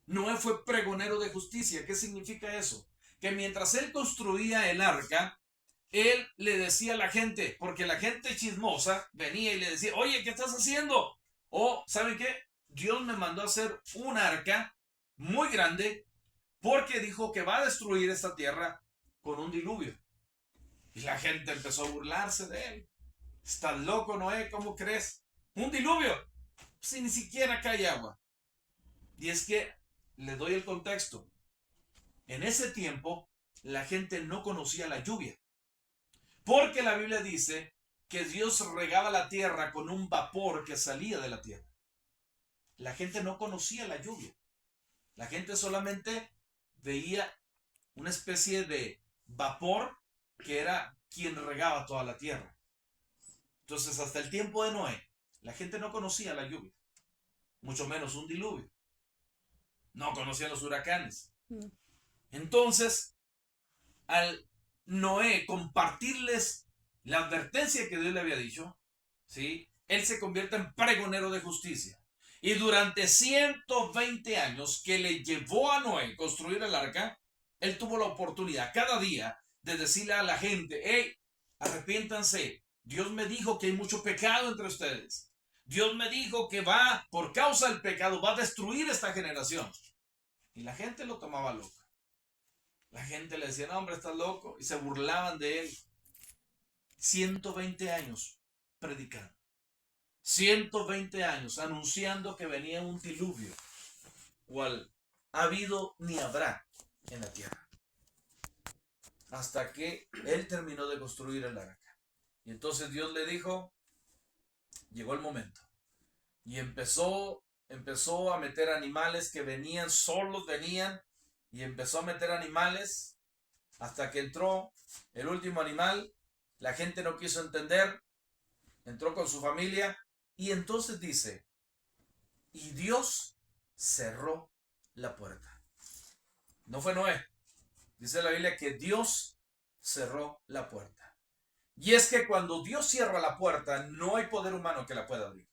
Speaker 1: Noé fue pregonero de justicia. ¿Qué significa eso? Que mientras él construía el arca, él le decía a la gente, porque la gente chismosa venía y le decía, oye, ¿qué estás haciendo? O, ¿saben qué? Dios me mandó a hacer un arca muy grande porque dijo que va a destruir esta tierra con un diluvio. Y la gente empezó a burlarse de él. ¿Estás loco, Noé? ¿Cómo crees? ¿Un diluvio? Si ni siquiera cae agua. Y es que le doy el contexto. En ese tiempo, la gente no conocía la lluvia. Porque la Biblia dice que Dios regaba la tierra con un vapor que salía de la tierra. La gente no conocía la lluvia. La gente solamente veía una especie de vapor que era quien regaba toda la tierra. Entonces, hasta el tiempo de Noé, la gente no conocía la lluvia, mucho menos un diluvio. No conocían los huracanes. Entonces, al Noé compartirles la advertencia que Dios le había dicho, ¿sí? Él se convierte en pregonero de justicia. Y durante 120 años que le llevó a Noé construir el arca, él tuvo la oportunidad cada día de decirle a la gente, hey, arrepiéntanse. Dios me dijo que hay mucho pecado entre ustedes. Dios me dijo que por causa del pecado, va a destruir esta generación. Y la gente lo tomaba loco. La gente le decía, no, hombre, estás loco. Y se burlaban de él. 120 años predicando. 120 años anunciando que venía un diluvio, cual ha habido ni habrá en la tierra. Hasta que él terminó de construir el arca. Y entonces Dios le dijo, llegó el momento. Y empezó a meter animales que venían, solos venían, y empezó a meter animales hasta que entró el último animal. La gente no quiso entender, entró con su familia, y entonces dice, y Dios cerró la puerta. No fue Noé. Dice la Biblia que Dios cerró la puerta. Y es que cuando Dios cierra la puerta, no hay poder humano que la pueda abrir.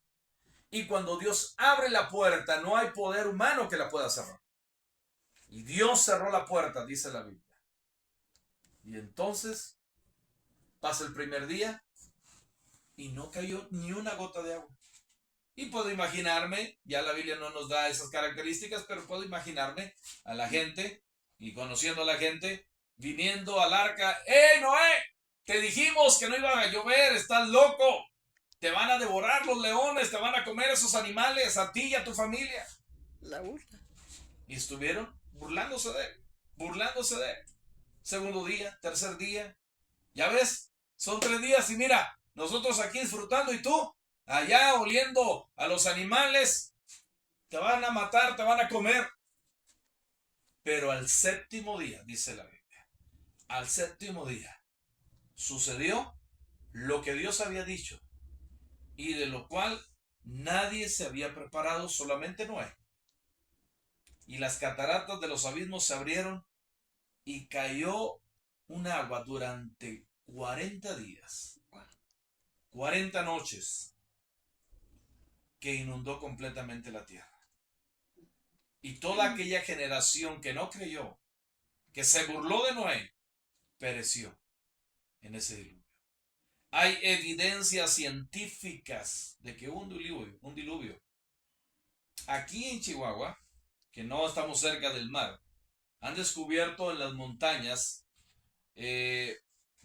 Speaker 1: Y cuando Dios abre la puerta, no hay poder humano que la pueda cerrar. Y Dios cerró la puerta, dice la Biblia. Y entonces pasa el primer día y no cayó ni una gota de agua. Y puedo imaginarme, ya la Biblia no nos da esas características, pero puedo imaginarme a la gente, y conociendo a la gente, viniendo al arca. ¡Hey, Noé! Te dijimos que no iba a llover, estás loco. Te van a devorar los leones, te van a comer esos animales, a ti y a tu familia.
Speaker 2: La burla.
Speaker 1: Y estuvieron burlándose de él, burlándose de él. Segundo día, tercer día. Ya ves, son 3 días y mira, nosotros aquí disfrutando y tú allá oliendo a los animales. Te van a matar, te van a comer. Pero al séptimo día, dice la Biblia, al séptimo día sucedió lo que Dios había dicho y de lo cual nadie se había preparado, solamente Noé. Y las cataratas de los abismos se abrieron y cayó un agua durante 40 días, 40 noches, que inundó completamente la tierra. Y toda aquella generación que no creyó, que se burló de Noé, pereció en ese diluvio. Hay evidencias científicas de que un diluvio. Aquí en Chihuahua, que no estamos cerca del mar, han descubierto en las montañas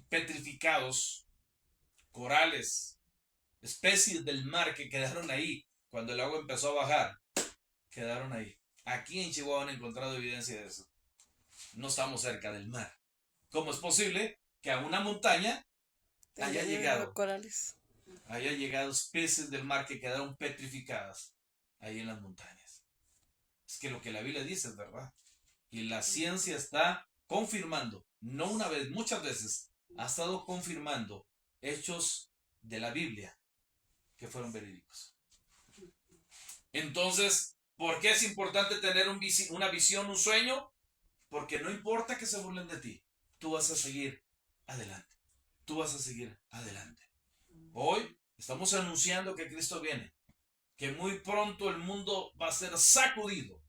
Speaker 1: petrificados, corales, especies del mar que quedaron ahí cuando el agua empezó a bajar, quedaron ahí. Aquí en Chihuahua han encontrado evidencia de eso. No estamos cerca del mar. ¿Cómo es posible que a una montaña haya llegado
Speaker 2: corales?
Speaker 1: Haya llegado especies del mar que quedaron petrificadas ahí en las montañas? Es que lo que la Biblia dice es verdad. Y la ciencia está confirmando, no una vez, muchas veces, ha estado confirmando hechos de la Biblia que fueron verídicos. Entonces, ¿por qué es importante tener una visión, un sueño? Porque no importa que se burlen de ti, tú vas a seguir adelante. Tú vas a seguir adelante. Hoy estamos anunciando que Cristo viene, que muy pronto el mundo va a ser sacudido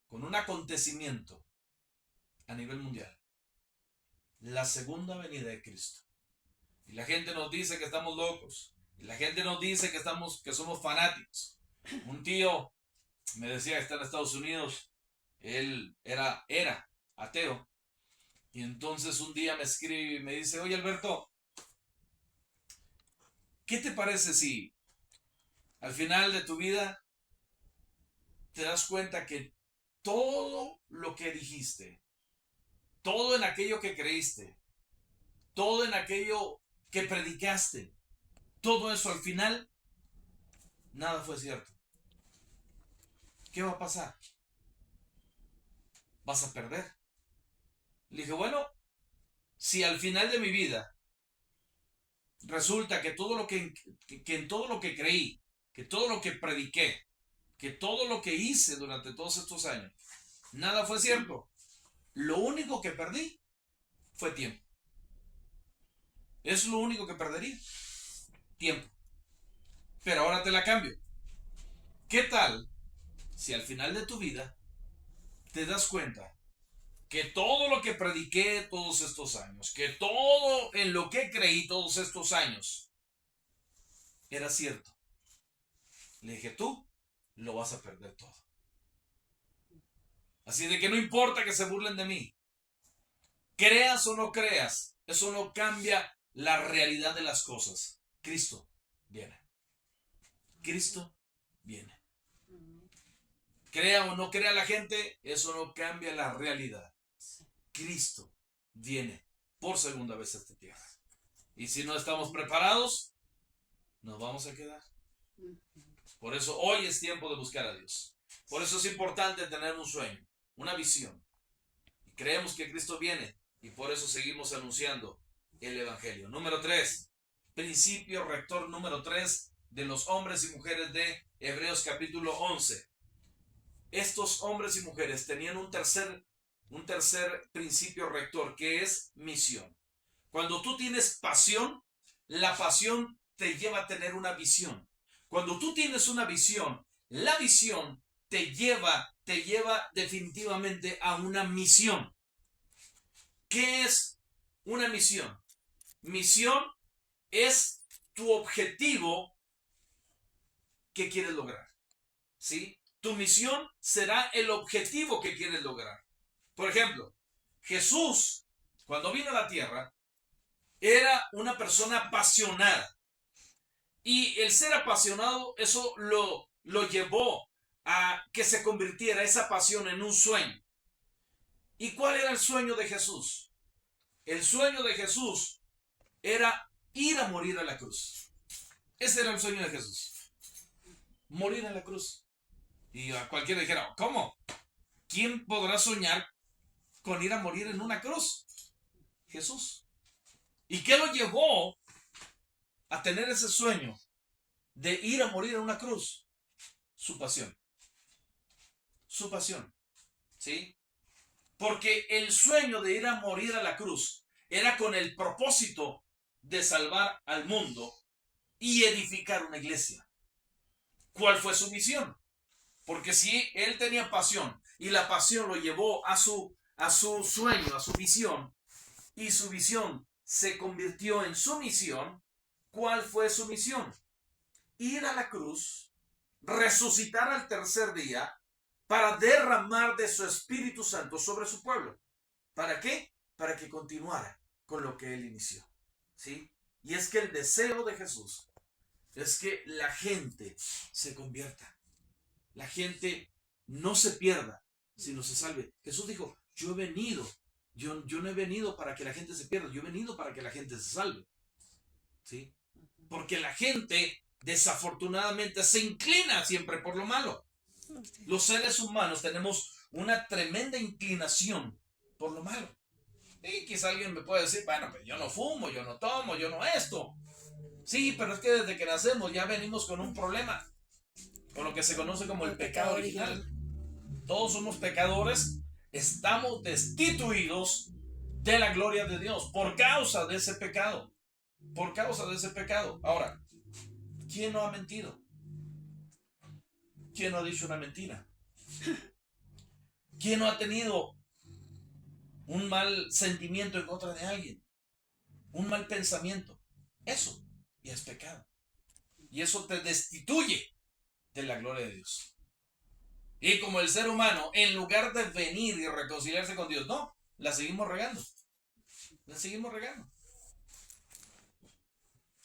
Speaker 1: con un acontecimiento a nivel mundial. La segunda venida de Cristo. Y la gente nos dice que estamos locos. Y la gente nos dice que somos fanáticos. Un tío me decía que está en Estados Unidos. Él era ateo. Y entonces un día me escribe y me dice, oye Alberto, ¿qué te parece si al final de tu vida te das cuenta que todo lo que dijiste, todo en aquello que creíste, todo en aquello que predicaste, todo eso al final, nada fue cierto? ¿Qué va a pasar? ¿Vas a perder? Le dije, bueno, si al final de mi vida resulta que todo lo que en todo lo que creí, que todo lo que prediqué, que todo lo que hice durante todos estos años, nada fue cierto, lo único que perdí fue tiempo. Es lo único que perdería, tiempo. Pero ahora te la cambio. ¿Qué tal si al final de tu vida te das cuenta que todo lo que prediqué todos estos años, que todo en lo que creí todos estos años, era cierto? Le dije, tú lo vas a perder todo. Así de que no importa que se burlen de mí. Creas o no creas, eso no cambia la realidad de las cosas. Cristo viene. Cristo viene. Crea o no crea la gente, eso no cambia la realidad. Cristo viene por segunda vez a esta tierra. Y si no estamos preparados, nos vamos a quedar. Por eso hoy es tiempo de buscar a Dios. Por eso es importante tener un sueño, una visión. Y creemos que Cristo viene y por eso seguimos anunciando el Evangelio. Número 3, principio rector número 3 de los hombres y mujeres de Hebreos capítulo 11. Estos hombres y mujeres tenían un tercer principio rector, que es misión. Cuando tú tienes pasión, la pasión te lleva a tener una visión. Cuando tú tienes una visión, la visión te lleva definitivamente a una misión. ¿Qué es una misión? Misión es tu objetivo que quieres lograr. ¿Sí? Tu misión será el objetivo que quieres lograr. Por ejemplo, Jesús, cuando vino a la tierra, era una persona apasionada. Y el ser apasionado, eso lo llevó a que se convirtiera esa pasión en un sueño. ¿Y cuál era el sueño de Jesús? El sueño de Jesús era ir a morir a la cruz. Ese era el sueño de Jesús. Morir en la cruz. Y a cualquiera dijera, ¿cómo? ¿Quién podrá soñar con ir a morir en una cruz? Jesús. ¿Y qué lo llevó a tener ese sueño de ir a morir en una cruz? Su pasión. Su pasión. ¿Sí? Porque el sueño de ir a morir a la cruz era con el propósito de salvar al mundo y edificar una iglesia. ¿Cuál fue su misión? Porque si él tenía pasión y la pasión lo llevó a su sueño, a su visión, y su visión se convirtió en su misión, ¿cuál fue su misión? Ir a la cruz, resucitar al tercer día para derramar de su Espíritu Santo sobre su pueblo. ¿Para qué? Para que continuara con lo que él inició. ¿Sí? Y es que el deseo de Jesús es que la gente se convierta. La gente no se pierda, sino se salve. Jesús dijo, yo no he venido para que la gente se pierda, yo he venido para que la gente se salve. ¿Sí? Porque la gente desafortunadamente se inclina siempre por lo malo. Los seres humanos tenemos una tremenda inclinación por lo malo. Y quizá alguien me puede decir, bueno, pues yo no fumo, yo no tomo, yo no esto. Sí, pero es que desde que nacemos ya venimos con un problema, con lo que se conoce como el pecado original. Todos somos pecadores, estamos destituidos de la gloria de Dios por causa de ese pecado. Por causa de ese pecado. Ahora, ¿quién no ha mentido? ¿Quién no ha dicho una mentira? ¿Quién no ha tenido un mal sentimiento en contra de alguien? Un mal pensamiento. Eso ya es pecado. Y eso te destituye de la gloria de Dios. Y como el ser humano, en lugar de venir y reconciliarse con Dios, no, la seguimos regando. La seguimos regando.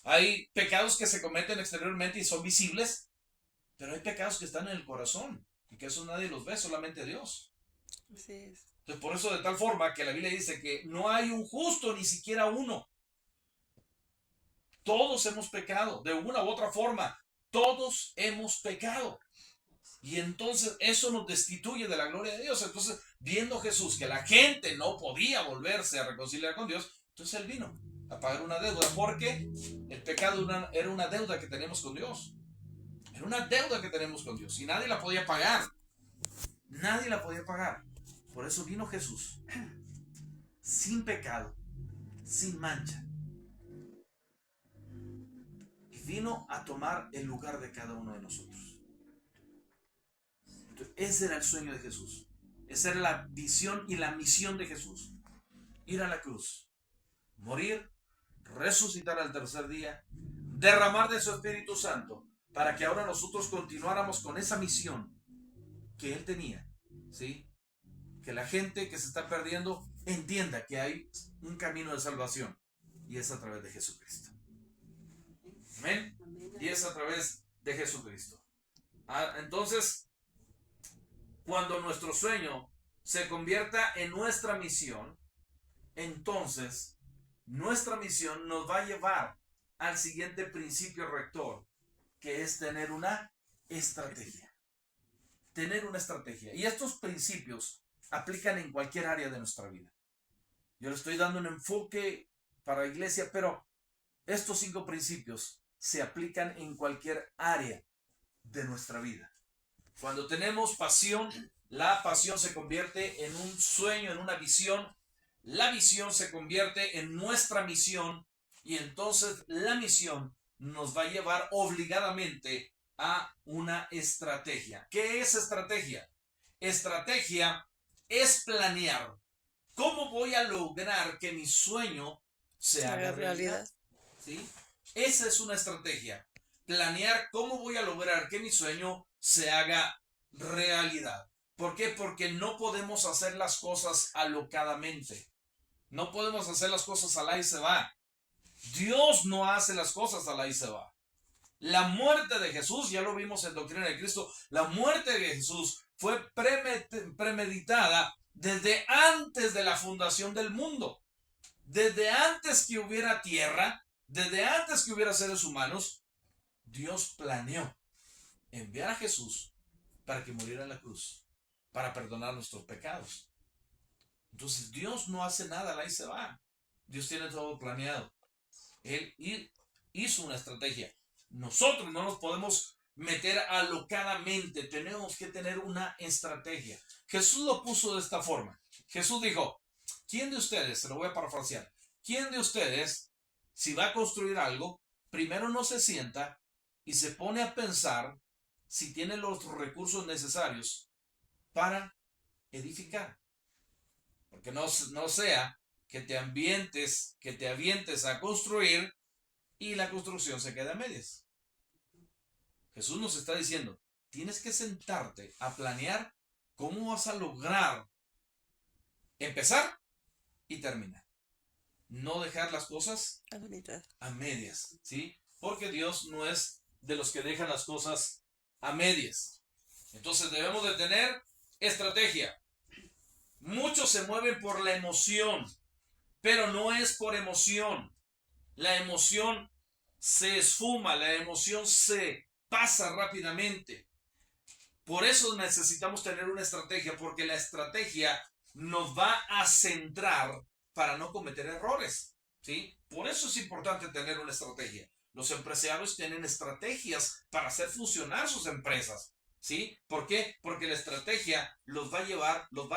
Speaker 1: Hay pecados que se cometen exteriormente y son visibles, pero hay pecados que están en el corazón y que eso nadie los ve, solamente Dios.
Speaker 2: Así es.
Speaker 1: Entonces, por eso de tal forma que la Biblia dice que no hay un justo, ni siquiera uno. Todos hemos pecado, de una u otra forma. Todos hemos pecado. Y entonces eso nos destituye de la gloria de Dios. Entonces, viendo Jesús que la gente no podía volverse a reconciliar con Dios, entonces Él vino a pagar una deuda, porque el pecado era una deuda que teníamos con Dios. Era una deuda que tenemos con Dios y nadie la podía pagar. Nadie la podía pagar. Por eso vino Jesús, sin pecado, sin mancha. Y vino a tomar el lugar de cada uno de nosotros. Entonces, ese era el sueño de Jesús. Esa era la visión y la misión de Jesús. Ir a la cruz, morir, resucitar al tercer día, derramar de su Espíritu Santo para que ahora nosotros continuáramos con esa misión que Él tenía, ¿sí? Que la gente que se está perdiendo entienda que hay un camino de salvación y es a través de Jesucristo. Amén. Y es a través de Jesucristo. Entonces, cuando nuestro sueño se convierta en nuestra misión, entonces nuestra misión nos va a llevar al siguiente principio rector, que es tener una estrategia. Tener una estrategia. Y estos principios aplican en cualquier área de nuestra vida. Yo le estoy dando un enfoque para la iglesia, pero estos 5 principios se aplican en cualquier área de nuestra vida. Cuando tenemos pasión, la pasión se convierte en un sueño, en una visión. La visión se convierte en nuestra misión y entonces la misión nos va a llevar obligadamente a una estrategia. ¿Qué es estrategia? Estrategia es planear. ¿Cómo voy a lograr que mi sueño se haga realidad? ¿Sí? Esa es una estrategia. Planear cómo voy a lograr que mi sueño se haga realidad. ¿Por qué? Porque no podemos hacer las cosas alocadamente. No podemos hacer las cosas al ahí se va. Dios no hace las cosas al ahí se va. La muerte de Jesús, ya lo vimos en Doctrina de Cristo, la muerte de Jesús fue premeditada desde antes de la fundación del mundo. Desde antes que hubiera tierra, desde antes que hubiera seres humanos, Dios planeó enviar a Jesús para que muriera en la cruz, para perdonar nuestros pecados. Entonces Dios no hace nada, ahí se va. Dios tiene todo planeado. Él hizo una estrategia. Nosotros no nos podemos meter alocadamente, tenemos que tener una estrategia. Jesús lo puso de esta forma. Jesús dijo, ¿quién de ustedes, se lo voy a parafrasear, quién de ustedes, si va a construir algo, primero no se sienta y se pone a pensar si tiene los recursos necesarios para edificar? Porque no sea que te avientes a construir y la construcción se queda a medias. Jesús nos está diciendo, tienes que sentarte a planear cómo vas a lograr empezar y terminar. No dejar las cosas a medias, ¿sí? Porque Dios no es de los que dejan las cosas a medias. Entonces debemos de tener estrategia. Muchos se mueven por la emoción, pero no es por emoción. La emoción se esfuma, la emoción se pasa rápidamente. Por eso necesitamos tener una estrategia, porque la estrategia nos va a centrar para no cometer errores, ¿sí? Por eso es importante tener una estrategia. Los empresarios tienen estrategias para hacer funcionar sus empresas, ¿sí? ¿Por qué? Porque la estrategia los va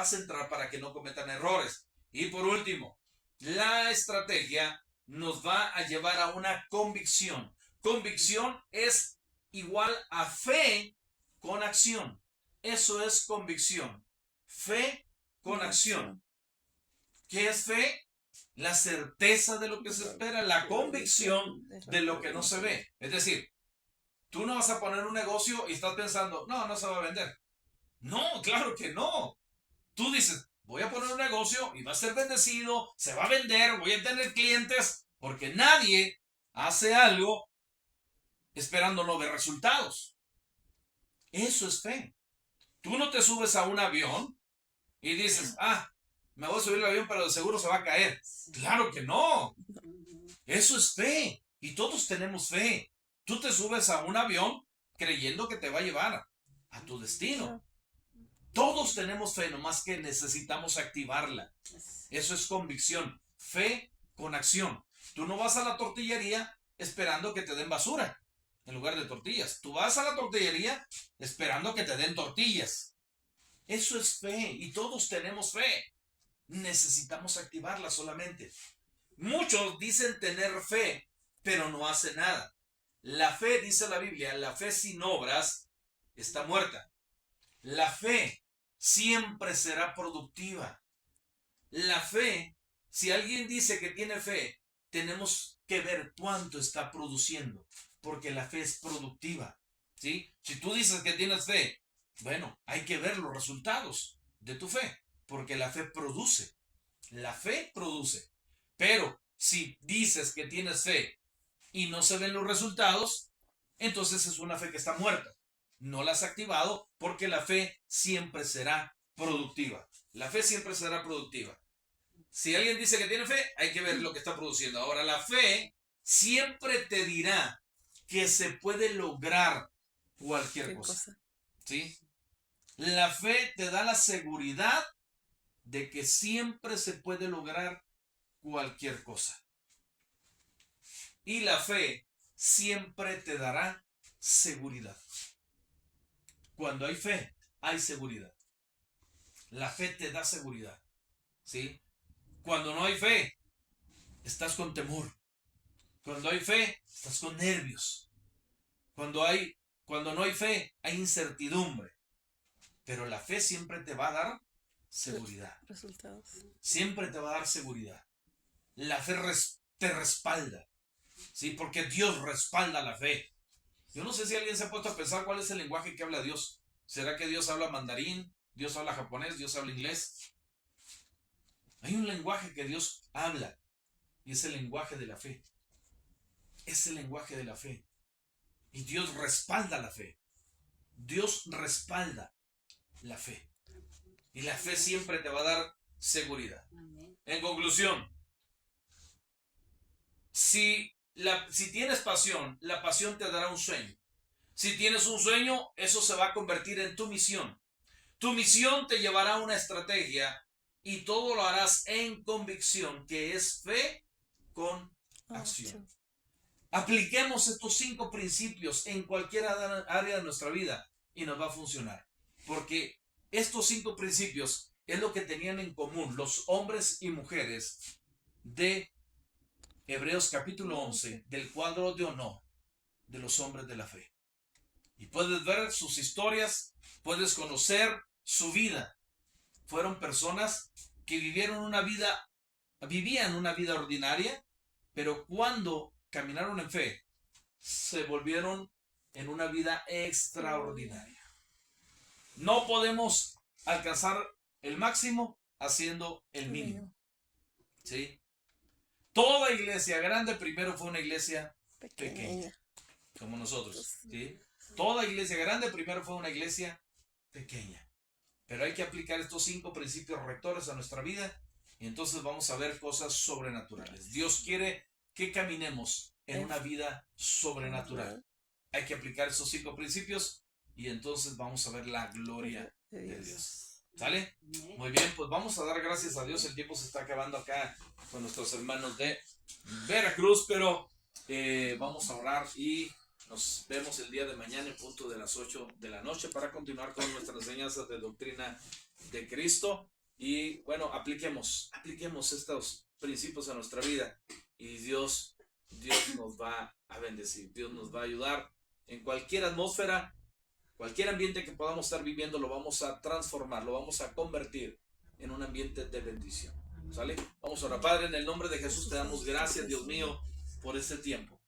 Speaker 1: a centrar para que no cometan errores. Y por último, la estrategia nos va a llevar a una convicción. Convicción es igual a fe con acción. Eso es convicción. Fe con acción. ¿Qué es fe? La certeza de lo que se espera, la convicción de lo que no se ve. Es decir, tú no vas a poner un negocio y estás pensando, no se va a vender. No, claro que no. Tú dices, voy a poner un negocio y va a ser bendecido, se va a vender, voy a tener clientes, porque nadie hace algo esperando no ver resultados. Eso es fe. Tú no te subes a un avión y dices, me voy a subir al avión, pero de seguro se va a caer. Claro que no. Eso es fe. Y todos tenemos fe. Tú te subes a un avión creyendo que te va a llevar a tu destino. Todos tenemos fe, nomás que necesitamos activarla. Eso es convicción. Fe con acción. Tú no vas a la tortillería esperando que te den basura en lugar de tortillas. Tú vas a la tortillería esperando que te den tortillas. Eso es fe y todos tenemos fe. Necesitamos activarla solamente. Muchos dicen tener fe, pero no hacen nada. La fe, dice la Biblia, la fe sin obras está muerta. La fe siempre será productiva. La fe, si alguien dice que tiene fe, tenemos que ver cuánto está produciendo, porque la fe es productiva. ¿sí? Si tú dices que tienes fe, bueno, hay que ver los resultados de tu fe, porque la fe produce. La fe produce. Pero si dices que tienes fe y no se ven los resultados, entonces es una fe que está muerta. No la has activado porque la fe siempre será productiva. La fe siempre será productiva. Si alguien dice que tiene fe, hay que ver lo que está produciendo. Ahora, la fe siempre te dirá que se puede lograr cualquier cosa. ¿Sí? La fe te da la seguridad de que siempre se puede lograr cualquier cosa. Y la fe siempre te dará seguridad. Cuando hay fe, hay seguridad. La fe te da seguridad. ¿Sí? Cuando no hay fe, estás con temor. Cuando hay fe, estás con nervios. Cuando no hay fe, hay incertidumbre. Pero la fe siempre te va a dar seguridad.
Speaker 2: Resultados.
Speaker 1: Siempre te va a dar seguridad. La fe te respalda. ¿Sí? Porque Dios respalda la fe. Yo no sé si alguien se ha puesto a pensar cuál es el lenguaje que habla Dios. ¿Será que Dios habla mandarín? ¿Dios habla japonés? ¿Dios habla inglés? Hay un lenguaje que Dios habla y es el lenguaje de la fe. Es el lenguaje de la fe. Y Dios respalda la fe. Dios respalda la fe. Y la fe siempre te va a dar seguridad. En conclusión, si tienes pasión, la pasión te dará un sueño. Si tienes un sueño, eso se va a convertir en tu misión. Tu misión te llevará a una estrategia y todo lo harás en convicción, que es fe con acción. Apliquemos estos 5 principios en cualquier área de nuestra vida y nos va a funcionar. Porque estos 5 principios es lo que tenían en común los hombres y mujeres de Hebreos capítulo 11, del cuadro de honor de los hombres de la fe. Y puedes ver sus historias, puedes conocer su vida. Fueron personas que vivían una vida ordinaria, pero cuando caminaron en fe, se volvieron en una vida extraordinaria. No podemos alcanzar el máximo haciendo el mínimo. ¿Sí? Toda iglesia grande primero fue una iglesia pequeña, como nosotros. ¿Sí? Toda iglesia grande primero fue una iglesia pequeña. Pero hay que aplicar estos 5 principios rectores a nuestra vida y entonces vamos a ver cosas sobrenaturales. Dios quiere que caminemos en una vida sobrenatural. Hay que aplicar esos 5 principios y entonces vamos a ver la gloria de Dios. ¿Sale? Muy bien, pues vamos a dar gracias a Dios. El tiempo se está acabando acá con nuestros hermanos de Veracruz, pero vamos a orar y nos vemos el día de mañana en punto de las 8 de la noche para continuar con nuestras enseñanzas de doctrina de Cristo. Y bueno, apliquemos estos principios a nuestra vida y Dios nos va a bendecir. Dios nos va a ayudar en cualquier atmósfera, cualquier ambiente que podamos estar viviendo, lo vamos a transformar, lo vamos a convertir en un ambiente de bendición. ¿Sale? Vamos a orar. Padre, en el nombre de Jesús te damos gracias, Dios mío, por este tiempo.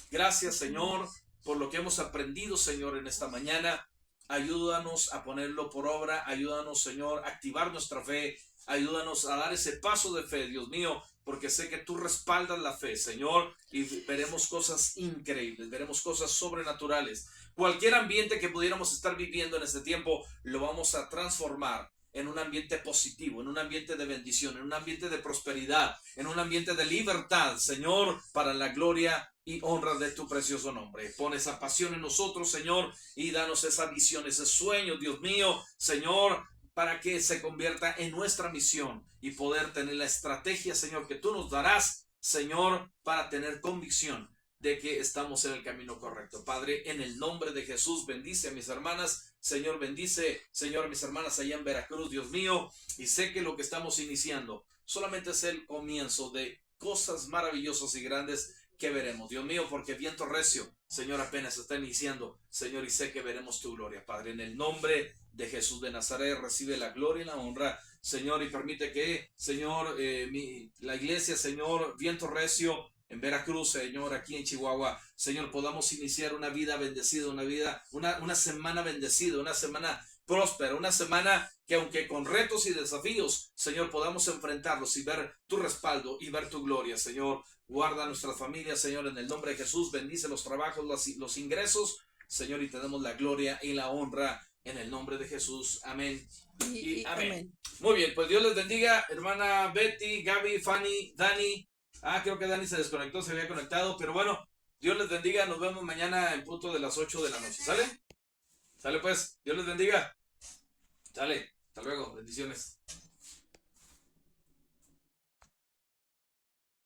Speaker 1: Gracias, Señor, por lo que hemos aprendido, Señor, en esta mañana. Ayúdanos a ponerlo por obra. Ayúdanos, Señor, a activar nuestra fe. Ayúdanos a dar ese paso de fe, Dios mío, porque sé que tú respaldas la fe, Señor, y veremos cosas increíbles, veremos cosas sobrenaturales. Cualquier ambiente que pudiéramos estar viviendo en este tiempo, lo vamos a transformar en un ambiente positivo, en un ambiente de bendición, en un ambiente de prosperidad, en un ambiente de libertad, Señor, para la gloria y honra de tu precioso nombre. Pon esa pasión en nosotros, Señor, y danos esa visión, ese sueño, Dios mío, Señor, para que se convierta en nuestra misión y poder tener la estrategia, Señor, que tú nos darás, Señor, para tener convicción de que estamos en el camino correcto. Padre, en el nombre de Jesús, bendice a mis hermanas. Señor, bendice, Señor, a mis hermanas allá en Veracruz, Dios mío, y sé que lo que estamos iniciando solamente es el comienzo de cosas maravillosas y grandes que veremos, Dios mío, porque viento recio, Señor, apenas está iniciando, Señor, y sé que veremos tu gloria, Padre, en el nombre de Jesús de Nazaret, recibe la gloria y la honra, Señor, y permite que, Señor, la iglesia, Señor, viento recio, en Veracruz, Señor, aquí en Chihuahua, Señor, podamos iniciar una vida bendecida, una semana bendecida, una semana próspera, una semana que aunque con retos y desafíos, Señor, podamos enfrentarlos y ver tu respaldo y ver tu gloria, Señor. Guarda nuestras familias, Señor, en el nombre de Jesús, bendice los trabajos, los ingresos, Señor, y te damos la gloria y la honra en el nombre de Jesús. Amén. Y amén. Muy bien, pues Dios les bendiga, hermana Betty, Gaby, Fanny, Dani. Creo que Dani se desconectó, se había conectado, pero bueno, Dios les bendiga, nos vemos mañana en punto de las 8 de la noche, ¿sale? Sale pues, Dios les bendiga. Sale, hasta luego, bendiciones.